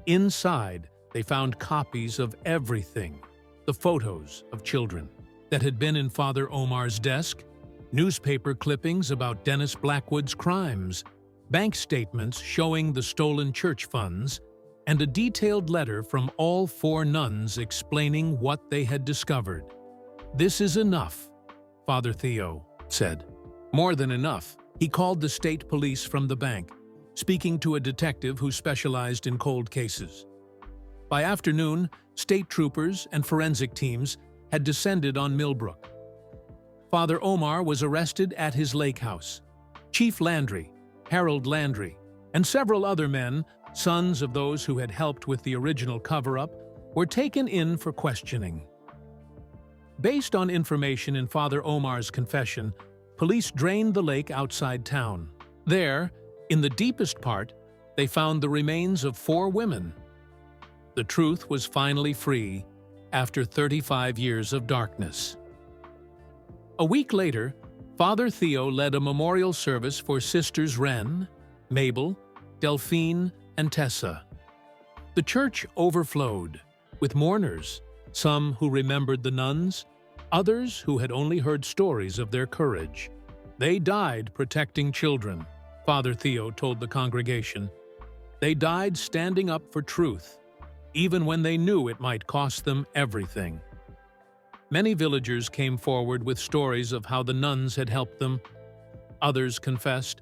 S1: Inside, they found copies of everything, the photos of children that had been in Father Omar's desk, newspaper clippings about Dennis Blackwood's crimes, bank statements showing the stolen church funds, and a detailed letter from all 4 nuns explaining what they had discovered. "This is enough," Father Theo said. "More than enough." He called the state police from the bank, speaking to a detective who specialized in cold cases. By afternoon, state troopers and forensic teams had descended on Millbrook. Father Omar was arrested at his lake house. Chief Landry, Harold Landry, and several other men sons of those who had helped with the original cover-up, were taken in for questioning. Based on information in Father Omar's confession, police drained the lake outside town. There, in the deepest part, they found the remains of 4 women. The truth was finally free after 35 years of darkness. A week later, Father Theo led a memorial service for Sisters Wren, Mabel, Delphine, and Tessa. The church overflowed, with mourners, some who remembered the nuns, others who had only heard stories of their courage. They died protecting children, Father Theo told the congregation. They died standing up for truth, even when they knew it might cost them everything. Many villagers came forward with stories of how the nuns had helped them. Others confessed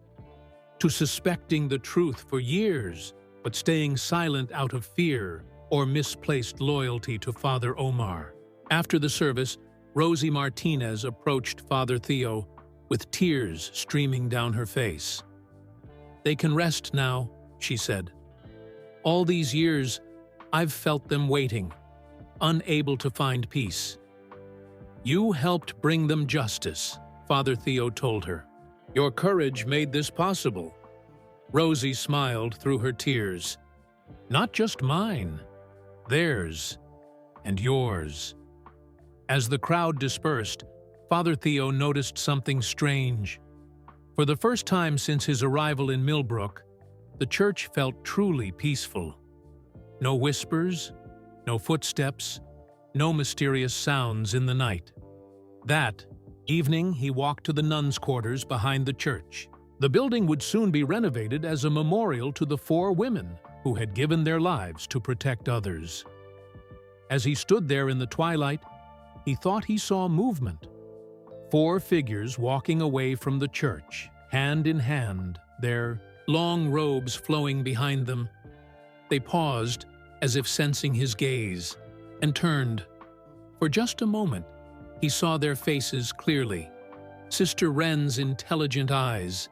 S1: to suspecting the truth for years, but staying silent out of fear or misplaced loyalty to Father Omar. After the service, Rosie Martinez approached Father Theo with tears streaming down her face. "They can rest now," she said. "All these years, I've felt them waiting, unable to find peace." "You helped bring them justice," Father Theo told her. "Your courage made this possible." Rosie smiled through her tears. "Not just mine, theirs and yours." As the crowd dispersed, Father Theo noticed something strange. For the first time since his arrival in Millbrook, the church felt truly peaceful. No whispers, no footsteps, no mysterious sounds in the night. That evening, he walked to the nuns' quarters behind the church. The building would soon be renovated as a memorial to the 4 women who had given their lives to protect others. As he stood there in the twilight, he thought he saw movement. 4 figures walking away from the church, hand in hand, their long robes flowing behind them. They paused, as if sensing his gaze, and turned. For just a moment, he saw their faces clearly. Sister Wren's intelligent eyes,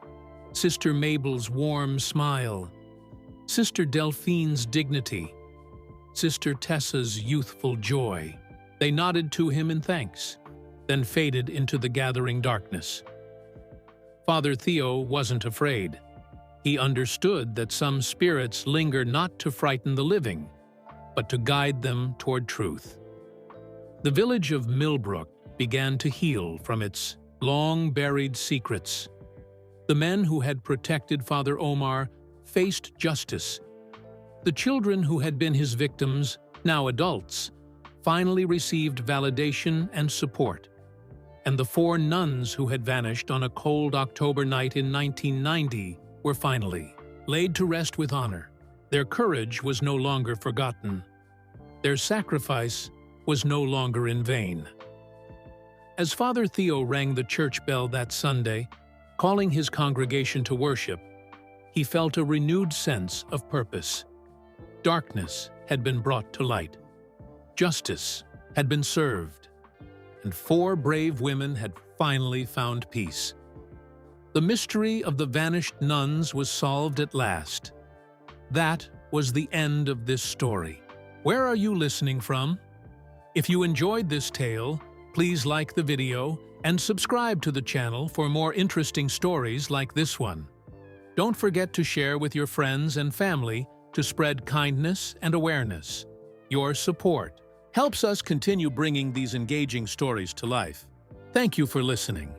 S1: Sister Mabel's warm smile, Sister Delphine's dignity, Sister Tessa's youthful joy. They nodded to him in thanks, then faded into the gathering darkness. Father Theo wasn't afraid. He understood that some spirits linger not to frighten the living, but to guide them toward truth. The village of Millbrook began to heal from its long-buried secrets. The men who had protected Father Omar faced justice. The children who had been his victims, now adults, finally received validation and support. And the 4 nuns who had vanished on a cold October night in 1990 were finally laid to rest with honor. Their courage was no longer forgotten. Their sacrifice was no longer in vain. As Father Theo rang the church bell that Sunday, calling his congregation to worship, he felt a renewed sense of purpose. Darkness had been brought to light. Justice had been served, and 4 brave women had finally found peace. The mystery of the vanished nuns was solved at last. That was the end of this story. Where are you listening from? If you enjoyed this tale, please like the video and subscribe to the channel for more interesting stories like this one. Don't forget to share with your friends and family to spread kindness and awareness. Your support helps us continue bringing these engaging stories to life. Thank you for listening.